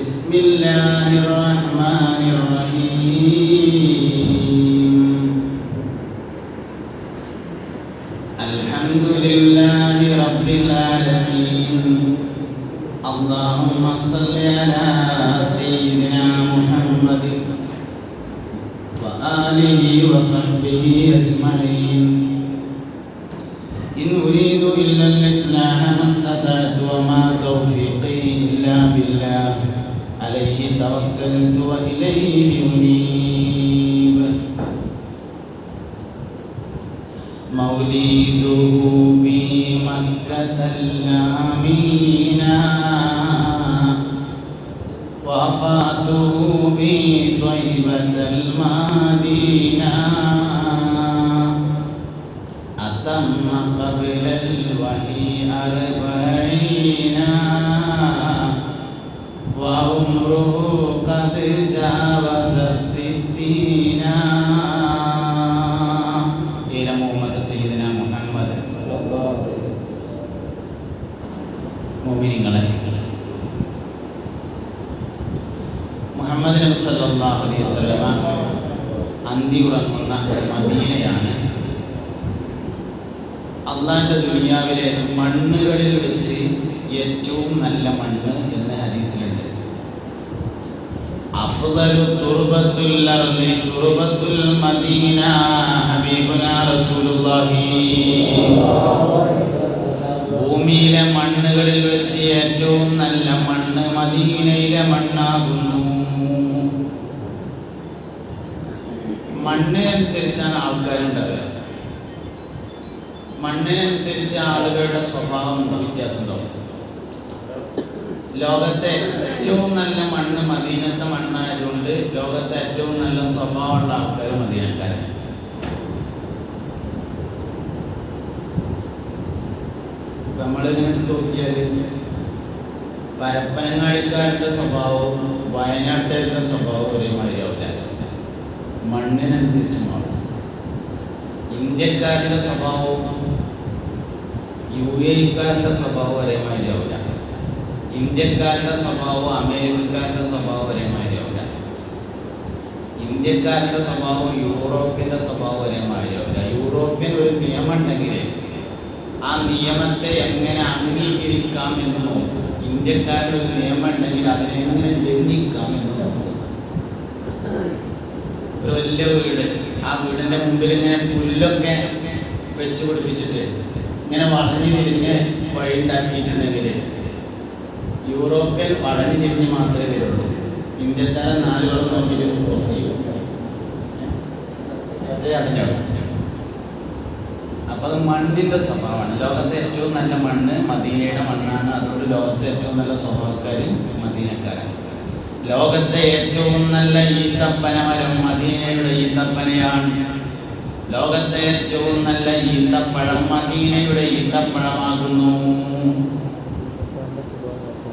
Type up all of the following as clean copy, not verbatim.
ബിസ്മില്ലാഹിർ റഹ്മാനിർ റഹീം. അൽഹംദുലില്ലാഹി റബ്ബിൽ ആലമീൻ. അല്ലാഹുമ്മ സ്വല്ലി അലാ സയ്യിദിനാ മുഹമ്മദിൻ വആലിഹി വസഹ്ബിഹി അജ്മഈൻ. ഇൻ ഉരീദു ഇല്ലൽ ഇസ്ലാഹ മസ്തതഅതു വമാ തൗഫീഖി ഇല്ലാ ബില്ലാഹ് അലൈഹി തവക്കൽതു വഇലൈഹി ഉനീബ്. മൗലിദുഹു ബി മക്കത്തൽ ആമീന വഫാതുഹു ബി ത്വയ്ബത്തൽ മദീന അതമ്മ ഖബ്ലൽ വഹി അർബഈന വഉംറുഹു ഖദ് ജാവസ സിത്തീന. ഇല മുഹമ്മദ് സയ്യിദനാ മുഹമ്മദ്. മുഅ്മിനീങ്ങളെ, മുഹമ്മദ് നബി സല്ലല്ലാഹു അലൈഹി വസല്ലമ അന്തി ഉറങ്ങുന്ന മദീനയാണ് അള്ളാഹിൻ്റെ ദുനിയാവിലെ മണ്ണുകളിൽ വെച്ച് ഏറ്റവും നല്ല മണ്ണ് എന്ന് ഹദീസിലുണ്ട്. അഫ്ളലു തുർബത്തുൽ അർളി തുർബത്തുൽ മദീന ഹബീബുനാ റസൂലുള്ളാഹി. ഭൂമിയിലെ മണ്ണുകളിൽ വെച്ച് ഏറ്റവും നല്ല മണ്ണ് മദീനയിലെ മണ്ണാകുന്നു. മണ്ണിനനുസരിച്ചാണ് ആൾക്കാരുണ്ടാവുക. മണ്ണിനനുസരിച്ച് ആളുകളുടെ സ്വഭാവം വ്യത്യാസമുണ്ടാവും. ലോകത്തെ ഏറ്റവും നല്ല മണ്ണ് മദീനത്തെ മണ്ണായതുകൊണ്ട് ലോകത്തെ ഏറ്റവും നല്ല സ്വഭാവമുള്ള ആൾക്കാർ മദീനക്കാരാണ്. നമ്മളിങ്ങനെ എടുത്ത് നോക്കിയാൽ പരപ്പനങ്ങാടിക്കാരുടെ സ്വഭാവവും വയനാട്ടുകാരുടെ സ്വഭാവവും ഒരേമാതിരി ആവില്ല. മണ്ണിനനുസരിച്ച് മാറും. ഇന്ത്യക്കാരുടെ സ്വഭാവവും UAE-ക്കാരുടെ സ്വഭാവം ഒരേമാതിരി ആവില്ല. ഇന്ത്യക്കാരുടെ സ്വഭാവവും അമേരിക്കക്കാരുടെ സ്വഭാവം ഒരേമാതിരി ആവില്ല. ഇന്ത്യക്കാരുടെ സ്വഭാവം യൂറോപ്യൻ്റെ സ്വഭാവം ഒരേമാതിരി ആവില്ല. യൂറോപ്യൻ ഒരു നിയമം ഉണ്ടെങ്കിൽ ആ നിയമത്തെ എങ്ങനെ അംഗീകരിക്കാം എന്ന് നോക്കും. ഇന്ത്യക്കാരുടെ ഒരു നിയമം ഉണ്ടെങ്കിൽ അതിനെ എങ്ങനെ ലംഘിക്കാം എന്ന് നോക്കും. ഒരു വലിയ വീട്, ആ വീടിൻ്റെ മുമ്പിൽ ഇങ്ങനെ പുല്ലൊക്കെ വെച്ച് പിടിപ്പിച്ചിട്ട് ഇങ്ങനെ വളഞ്ഞു തിരിഞ്ഞ് വഴി ഉണ്ടാക്കിയിട്ടുണ്ടെങ്കിൽ യൂറോപ്യൻ വളഞ്ഞു തിരിഞ്ഞ് മാത്രമേ വരുള്ളൂ. ഇന്ത്യക്കാരൻ 4 പേർ നോക്കിയിട്ട് ക്രോസ് ചെയ്യും. അതിനാണ്. അപ്പം അത് മണ്ണിൻ്റെ സ്വഭാവമാണ്. ലോകത്തെ ഏറ്റവും നല്ല മണ്ണ് മദീനയുടെ മണ്ണാണ്. അതുകൊണ്ട് ലോകത്തെ ഏറ്റവും നല്ല സ്വഭാവക്കാർ മദീനക്കാരാണ്. ലോകത്തെ ഏറ്റവും നല്ല ഈത്തപ്പന മരം മദീനയുടെ ഈത്തപ്പനയാണ്. ലോകത്തെ ഏറ്റവും നല്ല ഈത്തപ്പഴം മദീനയുടെ ഈത്തപ്പഴമാകുന്നു.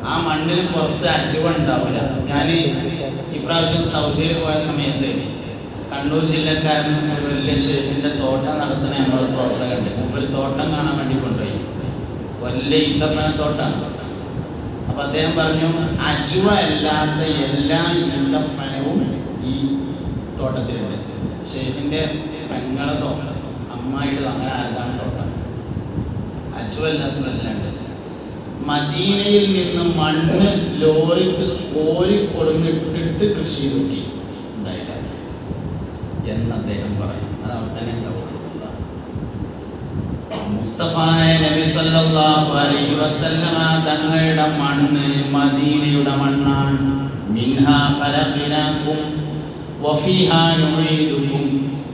ആ മണ്ണിന് പുറത്ത് അജുവ ഉണ്ടാവില്ല. ഞാൻ ഇപ്രാവശ്യം സൗദിയിൽ പോയ സമയത്ത് കണ്ണൂർ ജില്ലക്കാരന് ഒരു വലിയ ഷെയ്ഖിൻ്റെ തോട്ടം നടത്തുന്ന നമ്മളൊരു പ്രവർത്തകരുണ്ട്. ഒരു തോട്ടം കാണാൻ വേണ്ടി കൊണ്ടുപോയി. വലിയ ഈത്തപ്പന തോട്ടമാണ്. അപ്പം അദ്ദേഹം പറഞ്ഞു, അജുവ അല്ലാത്ത എല്ലാ ഈത്തപ്പനവും ഈ തോട്ടത്തിലുണ്ട്. ഷെയ്ഖിൻ്റെ പെങ്ങളെ തോട്ടം, അമ്മായിയുടെ അങ്ങനെ ആരുതാണ് തോട്ടം. അജുവ അല്ലാത്തതെല്ലാം ഉണ്ട്. മദീനയിൽ നിന്ന് മണ്ണ് ലോറിക്ക് കോരി കൊടുത്തിട്ട് കൃഷി നോക്കി ഉണ്ടായില്ല എന്ന് അദ്ദേഹം പറയും. അത് അവിടെ തന്നെ ഉണ്ടാവുള്ളൂ. മുസ്തഫായ നബി സല്ലല്ലാഹു അലൈഹി വസല്ലമ തങ്ങളുടെ മണ്ണ് മദീനയുടെ മണ്ണാണ്. മിൻഹാ ഖലഖനാകും വഫീഹാ നുഈദുകും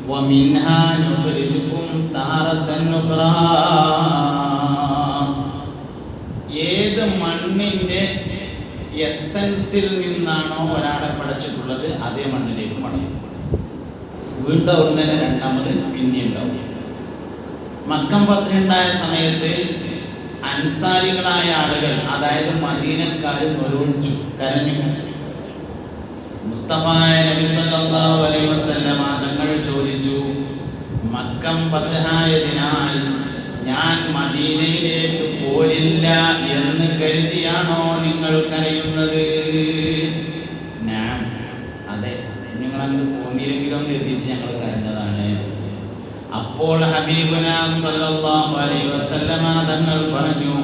വമിൻഹാ നുഖ്രിജുകും താറത്തൻ ഉഖ്റാ. ഏത് മണ്ണിൻ്റെ എസൻസിൽ നിന്നാണോ ഒരാളെ പടച്ചിട്ടുള്ളത് അതേ മണ്ണിലേക്ക് മടങ്ങും. വീണ്ടും അവിടുന്ന് തന്നെ രണ്ടാമത് പിന്നെ ഉണ്ടാവും. മക്കം ഫത്ഹുണ്ടായ സമയത്ത് അൻസാരികളായ ആളുകൾ, അതായത് മദീനക്കാർ നൊലോളിച്ചു, കരഞ്ഞു. മുസ്തഫായ നബി സല്ലല്ലാഹു അലൈഹി വസല്ലമ തങ്ങൾ ചോദിച്ചു, മക്കം ഫത്ഹായതിനാൽ ഞാൻ മദീനയിലേക്ക് പോരില്ല എന്ന് കരുതിയാണോ നിങ്ങൾ കരയുന്നത്? എന്ന് എഴുതിയിട്ട് ഞങ്ങൾ കരഞ്ഞതാണ്. അപ്പോൾ ഹബീബുന സല്ലല്ലാഹു അലൈഹി വസല്ലമ തങ്ങൾ പറഞ്ഞു,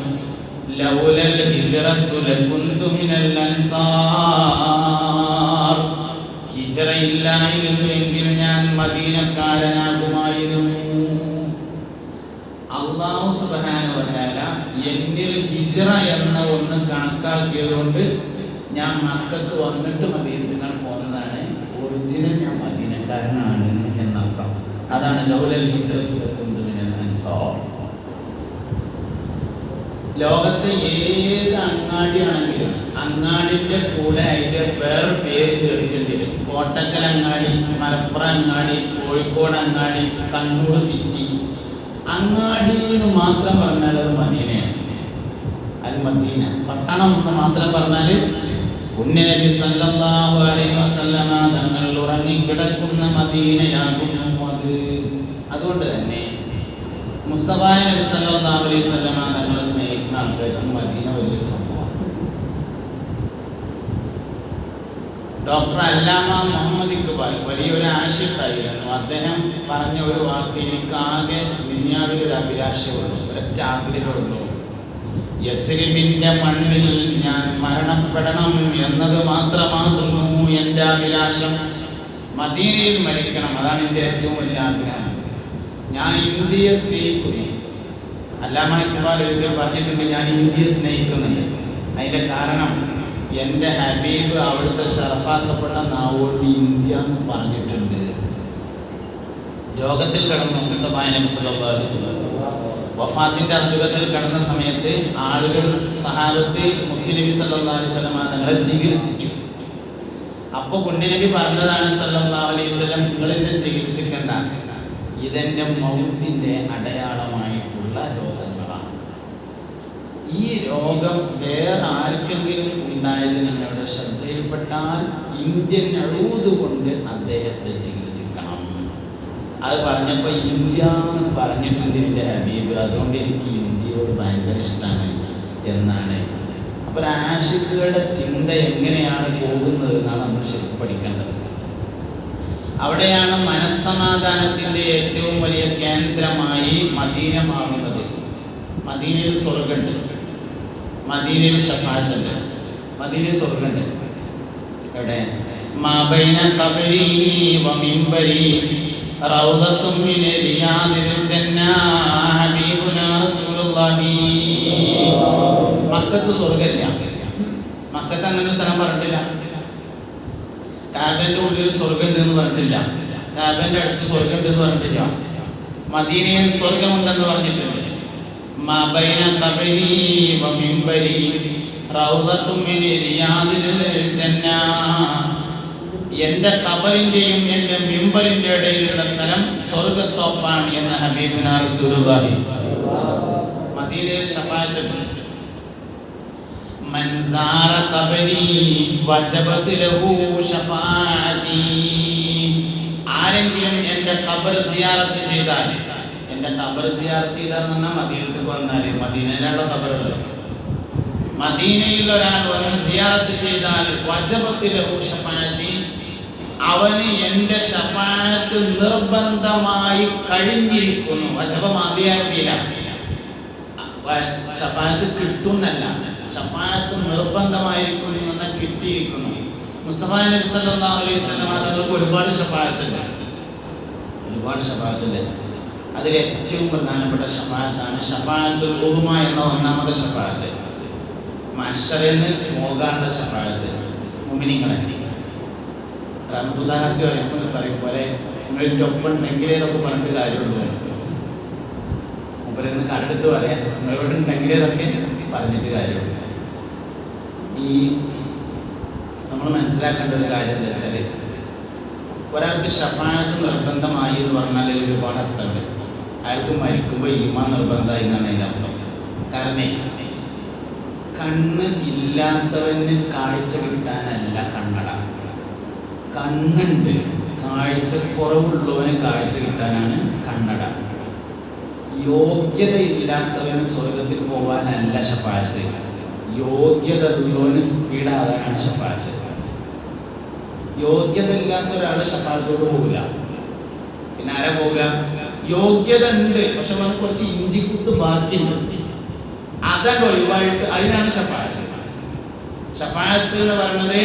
ലൗലൽ ഹിജ്റത്തു ലകുന്തു മിനൽ അൻസാർ. ഹിജ്റ ഇല്ലായിരുന്നു എങ്കിൽ ഞാൻ മദീനക്കാരനാകുമായിരുന്നു. അല്ലാഹു സുബ്ഹാനഹു വ തആല എന്നിൽ ഹിജ്റ എന്ന ഒന്ന് കണക്കാക്കിയതുകൊണ്ട് ഞാൻ മക്കത്ത് വന്നിട്ട് മദീനത്തിൽ പോകുന്നതാണ്. ഒറിജിനൽ ഞാൻ മദീനക്കാരനാണ് എന്നർത്ഥം. അതാണ് ലൗലൽ ഹിജ്റത്തു ലകുന്തു മിനൽ അൻസാർ. ലോകത്തെ ഏത് അങ്ങാടിയാണെങ്കിലും അങ്ങാടിൻ്റെ കൂടെ അതിൻ്റെ വേറെ പേര് ചേർക്കേണ്ടി വരും. കോട്ടക്കൽ അങ്ങാടി, മലപ്പുറം അങ്ങാടി, കോഴിക്കോട് അങ്ങാടി, കണ്ണൂർ സിറ്റി. അങ്ങാടി എന്ന് മാത്രം പറഞ്ഞാൽ അത് മദീനയാണ്. അൽ മദീന പട്ടണം എന്ന് മാത്രം പറഞ്ഞാൽ പുണ്യനബി സല്ലല്ലാഹു അലൈഹി വസല്ലമ തങ്ങൾ ഉറങ്ങിക്കിടക്കുന്ന മദീനയാകുന്നു അത്. അതുകൊണ്ട് തന്നെ മുസ്തഫ നബി സല്ലല്ലാഹു അലൈഹി വസല്ലമ തങ്ങളെ സ്നേഹിക്കുന്ന ആൾക്കാർക്ക് മദീന വലിയൊരു സംഭവമാണ്. ഡോക്ടർ അല്ലാമ മുഹമ്മദ് ഇഖ്ബാൽ വലിയൊരു ആശിഖായിരുന്നു. അദ്ദേഹം പറഞ്ഞ ഒരു വാക്ക് എനിക്കാകെ ദുനിയാവിലൊരു അഭിലാഷമുള്ളൂ, ഒരൊറ്റ ആഗ്രഹമുള്ളൂ. യസ്രിബിന്റെ മണ്ണിൽ ഞാൻ മരണപ്പെടണം എന്നത് മാത്രമാകുന്നു എൻ്റെ അഭിലാഷം. മദീനയിൽ മരിക്കണം, അതാണ് എൻ്റെ ഏറ്റവും വലിയ ആഗ്രഹം. ഞാൻ ഇന്ത്യയെ സ്നേഹിക്കുന്നു. അല്ലാമ ഇഖ്ബാൽ ഒരിക്കൽ പറഞ്ഞിട്ടുണ്ട്, ഞാൻ ഇന്ത്യയെ സ്നേഹിക്കുന്നുണ്ട്. അതിൻ്റെ കാരണം എൻ്റെ ഹബീബ് അവിടുത്തെ ഷറഫാക്കപ്പെട്ട നാവുകൊണ്ട് ഇന്ത്യ എന്ന് പറഞ്ഞിട്ടുണ്ട്. രോഗത്തിൽ കിടന്നു മുസ്തഫ നബി സല്ലല്ലാഹു അലൈഹി വസല്ലം വഫാത്തിൻ്റെ അസുഖത്തിൽ കിടന്ന സമയത്ത് ആളുകൾ സഹാബത്ത് മുത്തുനബി സല്ലല്ലാഹു അലൈഹി വസല്ലം തങ്ങളെ ചികിത്സിച്ചു. അപ്പോൾ പുണ്യനബി പറഞ്ഞതാണ് സല്ലല്ലാഹു അലൈഹി വസല്ലം, നിങ്ങളെന്നെ ചികിത്സിക്കണ്ട, ഇതെൻ്റെ മൗത്തിൻ്റെ അടയാളമായിട്ടുള്ള രോഗങ്ങളാണ്. ഈ രോഗം വേറെ ആർക്കെങ്കിലും ഉണ്ടായത് നിങ്ങളുടെ ശ്രദ്ധയിൽപ്പെട്ടാൽ ഇന്ത്യൻ അഴൂത് കൊണ്ട് അദ്ദേഹത്തെ ചികിത്സിക്കണം. അത് പറഞ്ഞപ്പോൾ ഇന്ത്യ എന്ന് പറഞ്ഞിട്ടുണ്ട് എൻ്റെ ഹബീബ്, അതുകൊണ്ട് എനിക്ക് ഇന്ത്യയോട് ഭയങ്കര ഇഷ്ടമാണ് എന്നാണ്. അപ്പോൾ ആശിക്കുകളുടെ ചിന്ത എങ്ങനെയാണ് പോകുന്നത് എന്നാണ് നമ്മൾ ശരിക്കും പഠിക്കേണ്ടത്. അവിടെയാണ് മനസ്സമാധാനത്തിൻ്റെ ഏറ്റവും വലിയ കേന്ദ്രമായി മദീന മാറുന്നത്. മദീനയിൽ സ്വർഗമുണ്ട്, മദീനയിൽ ശഫാഅത്തുണ്ട്, മദീനയിൽ സ്വർഗമുണ്ട്. എവിടെ? മാബൈന ഖബരി വ മിൻബരി റൗദത്തും മിൻ റിയാദിൽ ജന്ന ഹബീബുനാ റസൂലുള്ളാഹി. മക്കത്ത് സ്വർഗമില്ല. മക്കത്ത് അങ്ങനെ ഒരു സ്ഥലം പറഞ്ഞിട്ടില്ല. കാബന്റെ ഉള്ളിൽ സ്വർഗമുണ്ട് എന്ന് പറഞ്ഞിട്ടില്ല. കാബന്റെ അടുത്ത് സ്വർഗമുണ്ട് എന്ന് പറഞ്ഞിട്ടില്ല. മദീനയിൽ സ്വർഗമുണ്ടെന്ന് പറഞ്ഞിട്ടുണ്ട്. മാബൈന ഖബരി വ മിൻബരി റൗദത്തും മിൻ റിയാദിൽ ജന്ന. എൻ്റെ ഖബറിൻ്റെയും എൻ്റെ മിമ്പറിൻ്റെ ഇടയിലുള്ള സ്ഥലം സ്വർഗത്തോപ്പാണ് എന്ന് ഹബീബുനാ റസൂലുള്ളാഹി. മദീനയിൽ ശഫാഅത്തുണ്ട്. മൻ സാറ ഖബരി വജബത് ലഹു ശഫാഅതി. ആരെങ്കിലും എൻ്റെ ഖബർ സിയാറത്ത് ചെയ്താൽ, എൻ്റെ ഖബർ സിയാറത്ത് ചെയ്താൽ എന്ന് പറഞ്ഞാൽ മദീനത്തേക്ക് വന്നാൽ, മദീനയിലുള്ള ഖബറുള്ളത്, മദീനയിൽ ഒരാൾ വന്ന് സിയാറത്ത് ചെയ്താൽ വജബത് ലഹു ശഫാഅതി, അവന് എൻ്റെ ശഫാഅത്ത് നിർബന്ധമായി കഴിഞ്ഞിരിക്കുന്നു. വജബ മാദിയാക്കിയില്ല, ശഫാഅത്ത് കിട്ടുന്നല്ല, ശഫാഅത്ത് നിർബന്ധമായിരിക്കുന്നു എന്ന് കിട്ടിയിരിക്കുന്നു. മുസ്തഫ നബി സല്ലല്ലാഹു അലൈഹി വസല്ലം തങ്ങൾക്ക് ഒരുപാട് ശഫാഅത്തുണ്ട്, ഒരുപാട് ശഫാഅത്തുണ്ട്. അതിൽ ഏറ്റവും പ്രധാനപ്പെട്ട ശഫാഅത്താണ് ശഫാഅത്തുൽ ഉദ്മ എന്ന ഒന്നാമത്തെ ശഫാഅത്ത്. മഹ്ശറിന്ന് പോകാനുള്ള ശഫാഅത്ത്. മുഅ്മിനീങ്ങളെ റഹ്മത്തുള്ളാഹി അലൈഹി പറയും പോലെ നിങ്ങളുടെ ഒപ്പം ഉണ്ടെങ്കിലേ ഇതൊക്കെ പറഞ്ഞിട്ട് കാര്യമുള്ളൂ. മൂപ്പരെന്ന് കണ്ടെടുത്ത് പറയാം, നിങ്ങളോട് ഉണ്ടെങ്കിലേ ഇതൊക്കെ പറഞ്ഞിട്ട് കാര്യമുള്ളൂ. ഈ നമ്മൾ മനസ്സിലാക്കേണ്ട ഒരു കാര്യം എന്താ വെച്ചാൽ, ഒരാൾക്ക് ശഫാഅത്ത് നിർബന്ധമായി എന്ന് പറഞ്ഞാൽ ഒരുപാട് അർത്ഥമുണ്ട്. അയാൾക്ക് മരിക്കുമ്പോൾ ഈമാൻ നിർബന്ധമായി എന്നാണ് അതിൻ്റെ അർത്ഥം. കാരണം കണ്ണ് ഇല്ലാത്തവന് കാഴ്ച കിട്ടാനല്ല കണ്ണട. കണ്ണുണ്ട്, കാഴ്ച കുറവുള്ളവന് കാഴ്ച കിട്ടാനാണ് കണ്ണട. യോഗ്യത ഇല്ലാത്തവന് സ്വർഗത്തിൽ പോകാനല്ല ശഫാഅത്ത്, യോഗ്യത ഉള്ളവന് സ്പീഡാകാനാണ് ശഫാഅത്ത്. യോഗ്യത ഇല്ലാത്ത ഒരാൾ ഷഫാഅത്തോട് പോകില്ല. പിന്നെ ആരാ പോവുക? യോഗ്യത ഉണ്ട്, പക്ഷെ അവന് കുറച്ച് ഇഞ്ചിക്കുത്ത് ബാക്കിയുണ്ട്, അതണ്ട് ഒഴിവായിട്ട് അതിനാണ് ഷഫാഅത്ത്. ഷഫാഅത്ത് എന്ന് പറയുന്നത്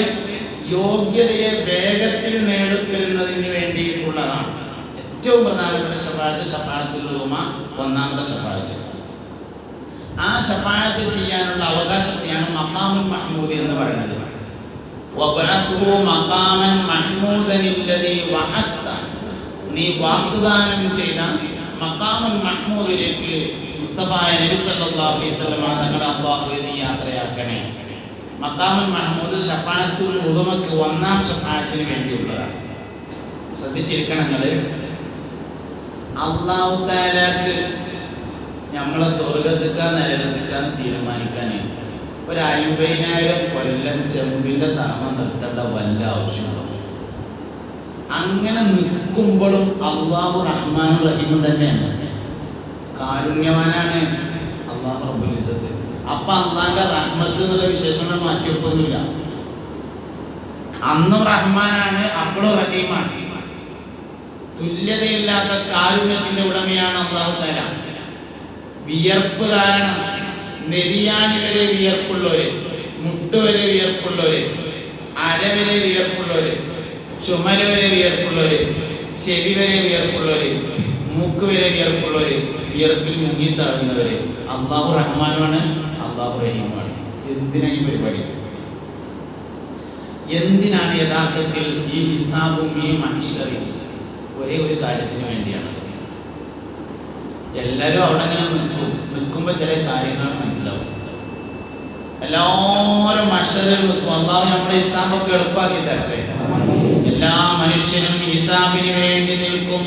യോഗ്യതയെ വേഗത്തിൽ നേടിത്തരുന്നതിന് വേണ്ടിയിട്ടുള്ളതാണ്. ഏറ്റവും പ്രധാനപ്പെട്ട ഷഫാഅത്ത് ഷഫാഅത്തുൽ ഉദമ, ഒന്നാമത്തെ ഷഫാഅത്ത്. ആ ഷഫാഅത്ത് ചെയ്യാനുള്ള അവകാശത്തെയാണ് മഖാമുൽ മഹ്മൂദ് എന്ന് പറയുന്നത്. വബഅസുഹു മഖാമൻ മഹ്മൂദൻ അല്ലദീ വഅത്ത, നീ വാഗ്ദാനം ചെയ്ത മഖാമുൽ മഹ്മൂദിലേക്ക് മുസ്തഫായ നബി സല്ലല്ലാഹു അലൈഹി വസല്ലം തങ്ങളുടെ അല്ലാഹുവേ നീ യാത്രയാക്കണേ. മഖാമുൽ മഹ്മൂദ് ഷഫാഅത്തുൽ ഉദമക്ക് ഒന്നാം ഷഫാഅത്തിന് വേണ്ടിയുള്ളതാണ്. ശ്രദ്ധിച്ചിരിക്കണം നിങ്ങൾ. അല്ലാഹു തആലക്ക് നമ്മളെ സ്വർഗത്തിക്കാ നരകത്തിക്കാന്ന് തീരുമാനിക്കാനേ ഒരു 50,000 കൊല്ലം ചെമ്പിന്റെ തറമ നിർത്തേണ്ട വല്ല ആവശ്യമുണ്ടോ? അങ്ങനെ നിൽക്കുമ്പോഴും അല്ലാഹു റഹ്മാനും റഹീമും തന്നെയാണ്, കാരുണ്യവാനാണ് അല്ലാഹു റബ്ബുൽ ഇസ്സത്ത്. അപ്പൊ അള്ളാന്റെ റഹ്മത്ത് എന്നുള്ള വിശേഷണം മാറ്റിവെക്കൊന്നുമില്ല. അന്നും റഹ്മാനാണ്, അപ്പോഴും റഹീമാണ്. തുല്യതയില്ലാത്ത കാരുണ്യത്തിന്റെ ഉടമയാണ് അല്ലാഹു തആല. വിയർപ്പ് കാരണം നെരിയാണി വരെ വിയർപ്പുള്ളവര്, മുട്ടുവരെ വിയർപ്പുള്ളവര്, അരവരെ വിയർപ്പുള്ളവര്, ചുമല് വരെ വിയർപ്പുള്ളവര്, ചെവി വരെ വിയർപ്പുള്ളവര്, മൂക്ക് വരെ വിയർപ്പുള്ളവര്, വിയർപ്പിൽ മുങ്ങിത്താഴുന്നവര്. അല്ലാഹു റഹ്മാനുമാണ്, അല്ലാഹു റഹീമാണ്. എന്തിനാ ഈ പരിപാടി? എന്തിനാണ് യഥാർത്ഥത്തിൽ ഈ ഹിസാബും ഈ മഹ്ശറും? ഒരേ ഒരു കാര്യത്തിന് വേണ്ടിയാണ്. എല്ലാവരും അവിടെ അങ്ങനെ നിൽക്കുമ്പോൾ ചില കാര്യങ്ങൾ മനസ്സിലാവും. എല്ലാവരും മഹ്ശറിൽ നിൽക്കും. അല്ലാഹു നമ്മുടെ ഹിസാബൊക്കെ എളുപ്പമാക്കി തരട്ടെ. എല്ലാ മനുഷ്യരും ഹിസാബിന് വേണ്ടി നിൽക്കും.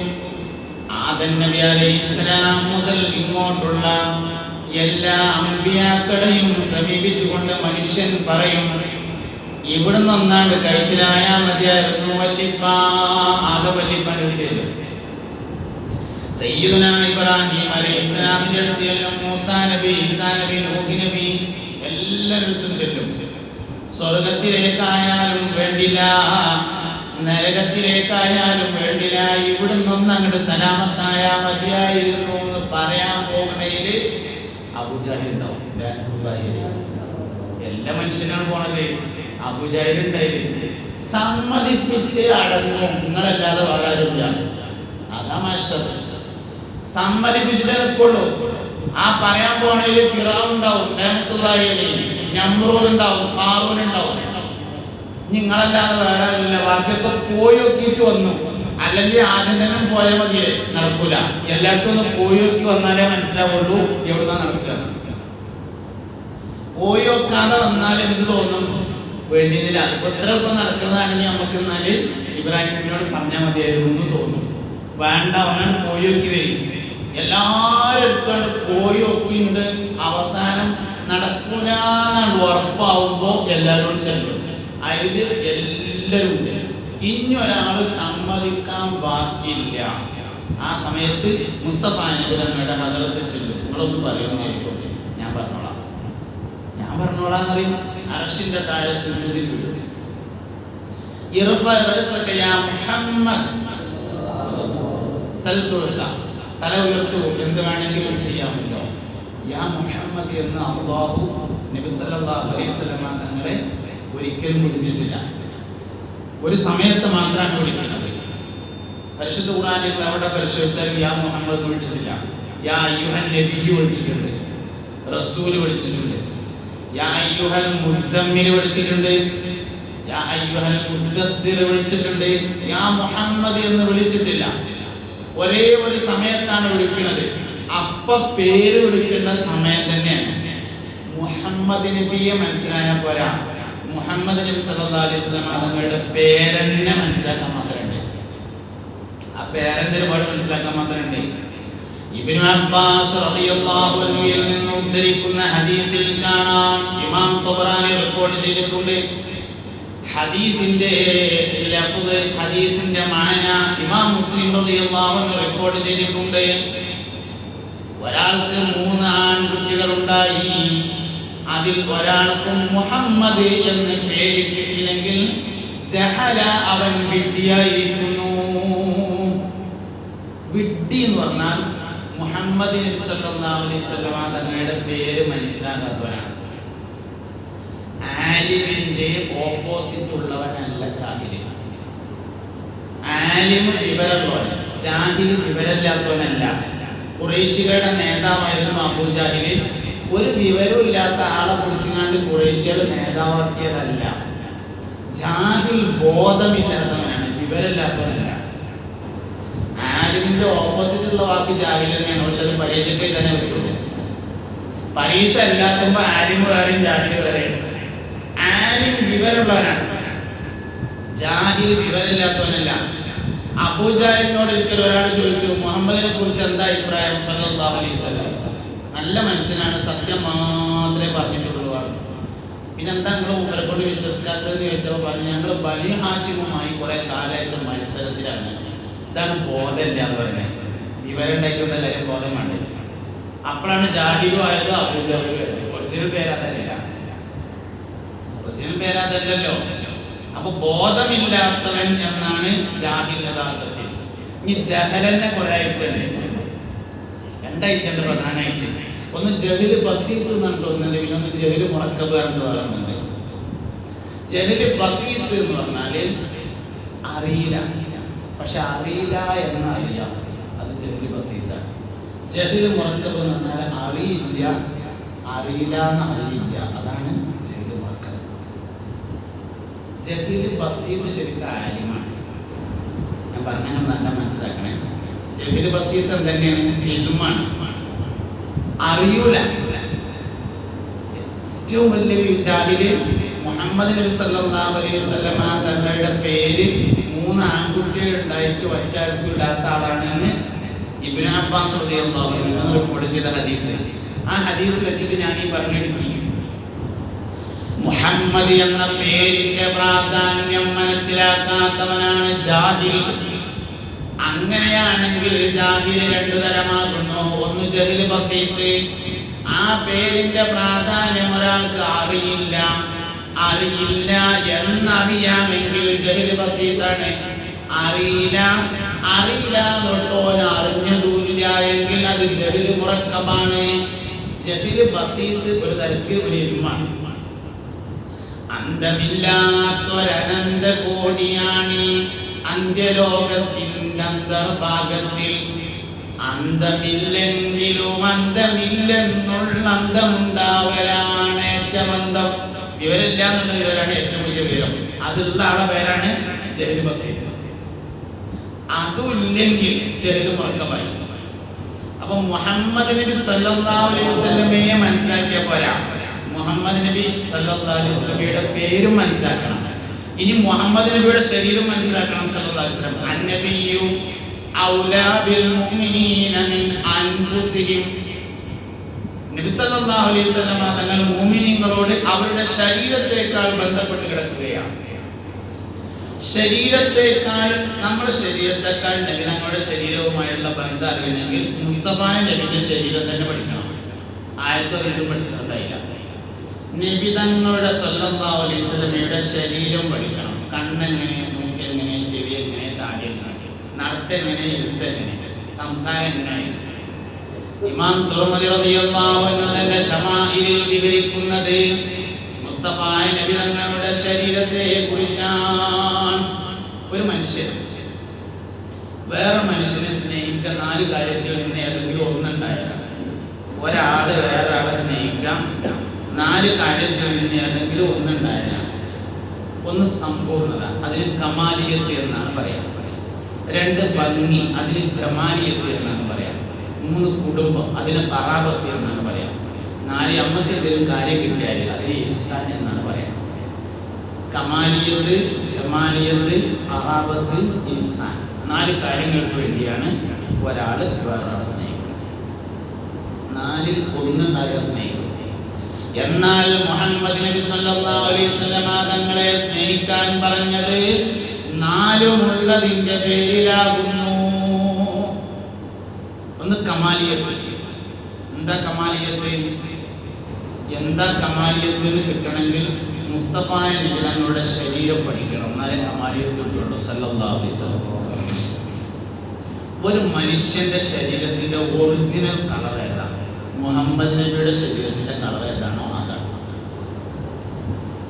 ആദം നബി അലൈഹിസ്സലാം മുതൽ ഇങ്ങോട്ടുള്ള എല്ലാ അമ്പിയാക്കളെയും സമീപിച്ചുകൊണ്ട് മനുഷ്യൻ പറയും, ഇവിടുന്ന് ഒന്നാണ്ട് കഴിച്ചിലായാ മതിയായിരുന്നു വല്ലിപ്പ. ആദം വല്ലിപ്പാൻ്റെ അടുത്തേലും സയ്യിദുനാ ഇബ്രാഹിം അലൈഹിസ്സലാമിന്റെ അടുത്തേലും മൂസാ നബി, ഈസാ നബി, നൂഹ് നബി എല്ലായിടത്തും ചെല്ലും. സ്വർഗത്തിലേക്കായാലും വേണ്ടില്ല, നരകത്തിലേക്കായാലും വേണ്ടില്ല, ഇവിടുന്നൊന്ന് അങ്ങോട്ട് സലാമത്തായാ മതിയായിരുന്നു എന്ന് പറയാൻ പോകുന്നതില് അബൂജഹൽ ഉണ്ടാവും. എല്ലാ മനുഷ്യനാണ് പോണത്. അബൂജഹൽ ഉണ്ടായില്ല. സമ്മതിപ്പിച്ച് അടങ്ങും, നിങ്ങളല്ലാതെ വേറെ ആരുമില്ല. അതാ മഹ്ശർ. സമ്മതിപ്പിച്ചിട്ടേ നിൽക്കുള്ളൂ. ആ പറയാൻ പോണതില് ഫിറഔൻ ഉണ്ടാവും, നമ്രൂദ് ഉണ്ടാവും, ഖാറൂൻ ഉണ്ടാവും. നിങ്ങളല്ലാതെ വേറെ ആരുമില്ല. ബാക്കിയൊക്കെ പോയി നോക്കിയിട്ട് വന്നു. അല്ലെങ്കിൽ ആദ്യം തന്നെ പോയാൽ മതിയേ, നടക്കൂല. എല്ലായിടത്തും ഒന്ന് പോയി നോക്കി വന്നാലേ മനസ്സിലാവുള്ളൂ എവിടുന്നാ നടക്കുക. പോയി നോക്കാതെ വന്നാൽ എന്ത് തോന്നും? വേണ്ടിയതില്ല. അതിപ്പോ ഇത്ര ഇപ്പം നടക്കുന്നതാണെങ്കിൽ നമുക്ക് എന്നാല് ഇബ്രാഹിം നബിയോട് പറഞ്ഞാൽ മതിയായിരുന്നു എന്ന് തോന്നും. വേണ്ട, അവനാണ് പോയി നോക്കി വരും. എല്ലാവരും എടുത്തോണ്ട് പോയി നോക്കിയിട്ട് അവസാനം നടക്കൂലെന്നാണ് ഉറപ്പാവുമ്പോൾ എല്ലാവരും ചെല്ലും. അതില് എല്ലാവരും ഉണ്ട്. ഇനി ഒരാൾ സമ്മതിക്കാൻ ബാക്കിയില്ല. ആ സമയത്ത് മുസ്തഫ നബി തങ്ങളുടെ ഹദറത്ത് ചെല്ലും. നിങ്ങളൊന്ന് പറയുമെന്നായിരിക്കും. ഞാൻ പറഞ്ഞോളാം എന്ന് പറയും. അർശിന്റെ താഴെ സുജൂദിൽ വീഴും. തല ഉയർത്തു, എന്ത് വേണമെങ്കിലും ചെയ്യാമല്ലോ. യാ മുഹമ്മദ് എന്ന് അല്ലാഹു നബി സല്ലല്ലാഹു അലൈഹി വസല്ലം തങ്ങളെ ഒരിക്കലും വിളിച്ചിട്ടില്ല. ഒരു സമയത്ത് മാത്രമാണ് വിളിക്കുന്നത്. പരിശുദ്ധ ഖുർആനിൽ അവിടെ പരിശോധിച്ചാൽ യാ മുഹമ്മദ് വിളിച്ചിട്ടില്ല. യാ അയ്യുഹൻ നബിയ്യ് വിളിച്ചിട്ടുണ്ട്, റസൂൽ വിളിച്ചിട്ടുണ്ട്, യാ അയ്യുഹൽ മുസമ്മിൽ വിളിച്ചിട്ടുണ്ട്, യാ അയ്യുഹൽ മുദ്ദസ്സിർ വിളിച്ചിട്ടുണ്ട്. യാ മുഹമ്മദ് എന്ന് വിളിച്ചിട്ടില്ല. ഒരേ ഒരു സമയത്താണ് വിളിക്കുന്നത്. അപ്പ പേര് വിളിക്കേണ്ട സമയം തന്നെയാണ്. മുഹമ്മദ് നബിയെ മനസ്സിലായ പോരാ, മുഹമ്മദ് നബി സല്ലല്ലാഹു അലൈഹി വസല്ലം തങ്ങളുടെ പേരെന്നെ മനസ്സിലാക്കാൻ മാത്രമുണ്ട്. ആ പേരന്റെ ഒരുപാട് മനസ്സിലാക്കാൻ മാത്രമുണ്ട്. ഇബ്നു അബ്ബാസ് റളിയല്ലാഹു അൻഹുവിൽ നിന്ന് ഉദ്ധരിക്കുന്ന ഹദീസിൽ കാണാം, ഇമാം തബറാനി റിപ്പോർട്ട് ചെയ്തിട്ടുണ്ട്. ഹദീസിന്റെ ലഫ്ദ്, ഹദീസിന്റെ മാന ഇമാം മുസ്ലിം റളിയല്ലാഹു അൻഹു റിപ്പോർട്ട് ചെയ്തിട്ടുണ്ട്. ഒരാൾക്ക് 3 ആൺകുട്ടികൾ ഉണ്ടായി. അതിൽ ഒരാൾക്കും മുഹമ്മദ് എന്ന് പേരിട്ടിട്ടില്ലെങ്കിൽ ജഹല, അവൻ വിഡ്ഢിയായിരിക്കുന്നു. വിഡ്ഢി എന്ന് പറഞ്ഞാൽ മുഹമ്മദ് നബി സല്ലല്ലാഹു അലൈഹി വസല്ലമ തങ്ങളുടെ പേര് മനസ്സിലാകാത്തവനാണ്. ആലിമിന്റെ ഓപ്പോസിറ്റ് ഉള്ളവനല്ല ജാഹിൽ. ആലിമ് വിവരമുള്ളവൻ, ജാഹിൽ വിവരമില്ലാത്തവനല്ല. ഖുറൈശികളുടെ നേതാവായിരുന്നു അബൂജാഹിൽ. ഒരു വിവരവും ഇല്ലാത്ത ആളെ പിടിച്ചുകൊണ്ട് ഖുറൈശിയുടെ നേതാവാക്കിയതല്ല. ജാഹിൽ ബോധമില്ലാത്തവനാണ്, വിവരമില്ലാത്തവനല്ല. ആലിമിന്റെ ഓപ്പോസിറ്റ് ഉള്ള വാക്ക് ജാഹിൽ തന്നെയാണ്. പക്ഷെ അത് പരീക്ഷയ്ക്ക് എഴുതാനേ പറ്റുള്ളൂ. പരീക്ഷ അല്ലാത്തുമ്പോ ആലിം വേറെയും ജാഹിൽ വേറെയും. ആലിം വിവരമുള്ളവനാണ്, ജാഹിൽ വിവരമില്ലാത്തവനല്ല. അബൂജാഹിലിനോട് ഒരിക്കൽ ഒരാൾ ചോദിച്ചു, മുഹമ്മദിനെ കുറിച്ച് എന്താ അഭിപ്രായം? സല്ലല്ലാഹു അലൈഹി വസല്ലം നല്ല മനുഷ്യനാണ്, സത്യം മാത്രമേ പറഞ്ഞിട്ടുള്ളൂ പറഞ്ഞു. പിന്നെന്താ നിങ്ങൾ മൂപ്പരെ കൊണ്ട് വിശ്വസിക്കാത്തതെന്ന് ചോദിച്ചപ്പോൾ പറഞ്ഞു, ഞങ്ങൾ ബനി ഹാഷിമുമായി കുറെ കാലമായിട്ട് മത്സരത്തിലാണ്. ഇതാണ് ബോധമില്ല എന്ന് പറയുന്നത്. വിവരം ഉണ്ടായിട്ടുള്ള കാര്യം ബോധം വേണ്ട. അപ്പോഴാണ് ജാഹിലും ആയത് അബൂജാഹിലും ആയത്. ഒറിജിനൽ പേരതല്ല, ഒറിജിനൽ പേരതല്ലല്ലോ. അപ്പൊ ബോധമില്ലാത്തവൻ എന്നാണ് ജാഹിൽ യഥാർത്ഥത്തിൽ. ഇനി ജഹലന്നെ കുറെ ഐറ്റുണ്ട്, രണ്ടായിട്ടുണ്ട് പ്രധാനമായിട്ട്. ഒന്ന് ജഹല് ബസീത്ത് എന്നുണ്ട് ഒന്നുണ്ട്, പിന്നെ ഒന്ന് ജഹല് മുറക്കബ് എന്ന് പറയുന്നുണ്ട്. ജഹല് ബസീത്ത് എന്ന് പറഞ്ഞാല് അറിയില്ല, പക്ഷെ അറിയില്ല എന്നറിയാം, അത് ജഹല് ബസീത്താണ്. ജഹല് മുറക്കബ് എന്ന് പറഞ്ഞാൽ അറിയില്ല, അറിയില്ല എന്ന് അറിയില്ല, അതാണ് ജഹല് മുറക്കബ്. ജഹല് ബസീത്ത് ശരിക്കും ആലിമാണ്. ഞാൻ പറഞ്ഞാൽ നല്ല മനസ്സിലാക്കണേ. ജഹല് ബസീത്ത് എന്തെന്നെയാണ്? ഇൽമാണ്, അറിയൂല. ഏറ്റവും വലിയ ജാഹില് മുഹമ്മദ് നബി സല്ലല്ലാഹു അലൈഹി വസല്ലമ തങ്ങളുടെ പേര് 3 ആൺകുട്ടികൾ ഉണ്ടായിട്ട് ഒറ്റയാൾക്ക് ഇടാത്ത ആളാണെന്ന് ഇബ്നു അബ്ബാസ് റളിയല്ലാഹു അൻഹു റിപ്പോർട്ട് ചെയ്ത ഹദീസ്. ആ ഹദീസ് വെച്ചിട്ട് ഞാൻ ഈ പറഞ്ഞെടുക്കി, മുഹമ്മദ് എന്ന പേരിന്റെ പ്രാധാന്യം മനസ്സിലാക്കാത്തവനാണ് ജാഹിൽ. അങ്ങനെയാണെങ്കിൽ ജാഹില് 2 തരമാകുന്നു. ഒന്ന് ജഹല് ബസീത്ത്, ആ പേരിന്റെ പ്രാധാന്യം ഒരാൾക്ക് അറിയില്ല, അറിയില്ല എന്നറിയാമെങ്കിൽ ജഹല് ബസീത്താണ്. അറിയില്ല, അറിയില്ല തൊട്ടോൻ അറിഞ്ഞതുമില്ല എങ്കിൽ അത് ജഹല് മുറക്കബാണ്. ജഹല് ബസീത്ത് ഒരു തരക്ക് ഒരു ഇൽമാണ്. അന്തമില്ലാത്തൊരനന്ത കോടിയാണ് അന്ത്യലോകത്തിന്റെ അന്തർഭാഗത്തിൽ. അന്തമില്ലെങ്കിലും അന്തമില്ലെന്നുള്ള അന്തമുണ്ടാവലാണ് ഏറ്റവും അന്തം. വിവരമില്ല എന്നുള്ള വിവരമാണ് ഏറ്റവും വലിയ വിവരം. അതുള്ള ആളെ പേരാണ് ജഹല് ബസീത്ത്. അതുമില്ലെങ്കിൽ ജഹല് മുറക്കബായി. അപ്പൊ മുഹമ്മദ് നബി സല്ലല്ലാഹു അലൈഹി വസല്ലമയെ മനസ്സിലാക്കിയ പോരാ, മുഹമ്മദ് നബി സല്ലല്ലാഹു അലൈഹി വസല്ലമയുടെ പേരും മനസ്സിലാക്കണം. ഇനി മുഹമ്മദ് നബിയുടെ ശരീരം മനസ്സിലാക്കണം. സല്ലല്ലാഹു അലൈഹി വസല്ലം അന്നബിയു ഔലാ ബിൽ മുഅ്മിനീന മിൻ അൻഫുസിഹിം. നബി സല്ലല്ലാഹു അലൈഹി വസല്ലം തങ്ങൾ മുഅ്മിനീങ്ങളോട് അവരുടെ ശരീരത്തേക്കാൾ ബന്ധപ്പെട്ട് കിടക്കുകയാണ്. ശരീരത്തേക്കാൾ, നമ്മുടെ ശരീരത്തെക്കാൾ നബി തങ്ങളുടെ ശരീരവുമായുള്ള ബന്ധം അറിയണമെങ്കിൽ മുസ്തഫ നബിന്റെ ശരീരം തന്നെ പഠിക്കണം. ആയത്തോ ഹദീസും പഠിച്ചിട്ടുണ്ടായില്ല. നബി തങ്ങളുടെ സല്ലല്ലാഹു അലൈഹി വസല്ലമയുടെ ശരീരം പഠിക്കണം. കണ്ണെങ്ങനെ, മൂക്കെങ്ങനെ, ചെവി എങ്ങനെ, താടി എങ്ങനെ, നടത്തെങ്ങനെ, എഴുത്തെങ്ങനെ, സംസാരം എങ്ങനെ. ഇമാം തുർമുദി റളിയല്ലാഹു അൻഹു തന്റെ ശമാഇലിൽ വിവരിക്കുന്നത് മുസ്തഫ നബി തങ്ങളുടെ ശരീരത്തെ കുറിച്ചാണ്. ഒരു മനുഷ്യൻ വേറെ മനുഷ്യനെ സ്നേഹിക്കാൻ 4 കാര്യത്തിൽ നിന്ന് ഏതെങ്കിലും ഒന്നുണ്ടായാൽ, ഒരാള് വേറെ ആളെ സ്നേഹിക്കാം 4 കാര്യത്തിൽ നിന്ന് ഏതെങ്കിലും ഒന്നുണ്ടായാൽ, ഒന്ന് സമ്പൂർണത, അതിന് കമാലിയത്ത് എന്നാണ് പറയാം. 2 ഭംഗി, അതിന് ജമാലിയത്ത് എന്നാണ് പറയാം. 3 കുടുംബം, അതിന് ഖറാബത്ത് എന്നാണ് പറയാം. 4 അമ്മക്ക് എന്തെങ്കിലും കാര്യം കിട്ടിയാൽ അതിന് ഇഹ്സാൻ എന്നാണ് പറയാം. കമാലിയത്ത്, ജമാലിയത്ത്, ഖറാബത്ത്, ഇഹ്സാൻ, 4 കാര്യങ്ങൾക്ക് വേണ്ടിയാണ് ഒരാൾ വേറൊരാളെ സ്നേഹിക്കുക. 4ൽ ഒന്നുണ്ടായ സ്നേഹിക്കും. എന്നാൽ മുഹമ്മദ് നബി സല്ലല്ലാഹു അലൈഹി വസല്ലം തങ്ങളെ സ്നേഹിക്കാൻ പറഞ്ഞത് 4ഉള്ളതിന്റെ പേരിലാകുന്നു. ഒന്ന് കമാലിയത്ത്. എന്താ കമാലിയത്ത്? എന്താ കമാലിയത്ത് എന്ന് കിട്ടണമെങ്കിൽ മുസ്തഫായ നബി തങ്ങളുടെ ശരീരം പഠിക്കണം, എന്നാലേ അമാരിയത്തുള്ളൂ സല്ലല്ലാഹു അലൈഹി വസല്ലം. ഒരു മനുഷ്യന്റെ ശരീരത്തിന്റെ ഒറിജിനൽ കളർ ഏതാണ്? മുഹമ്മദ് നബിയുടെ ശരീരത്തിന്റെ കളർ ഏതാണോ അതാണ്.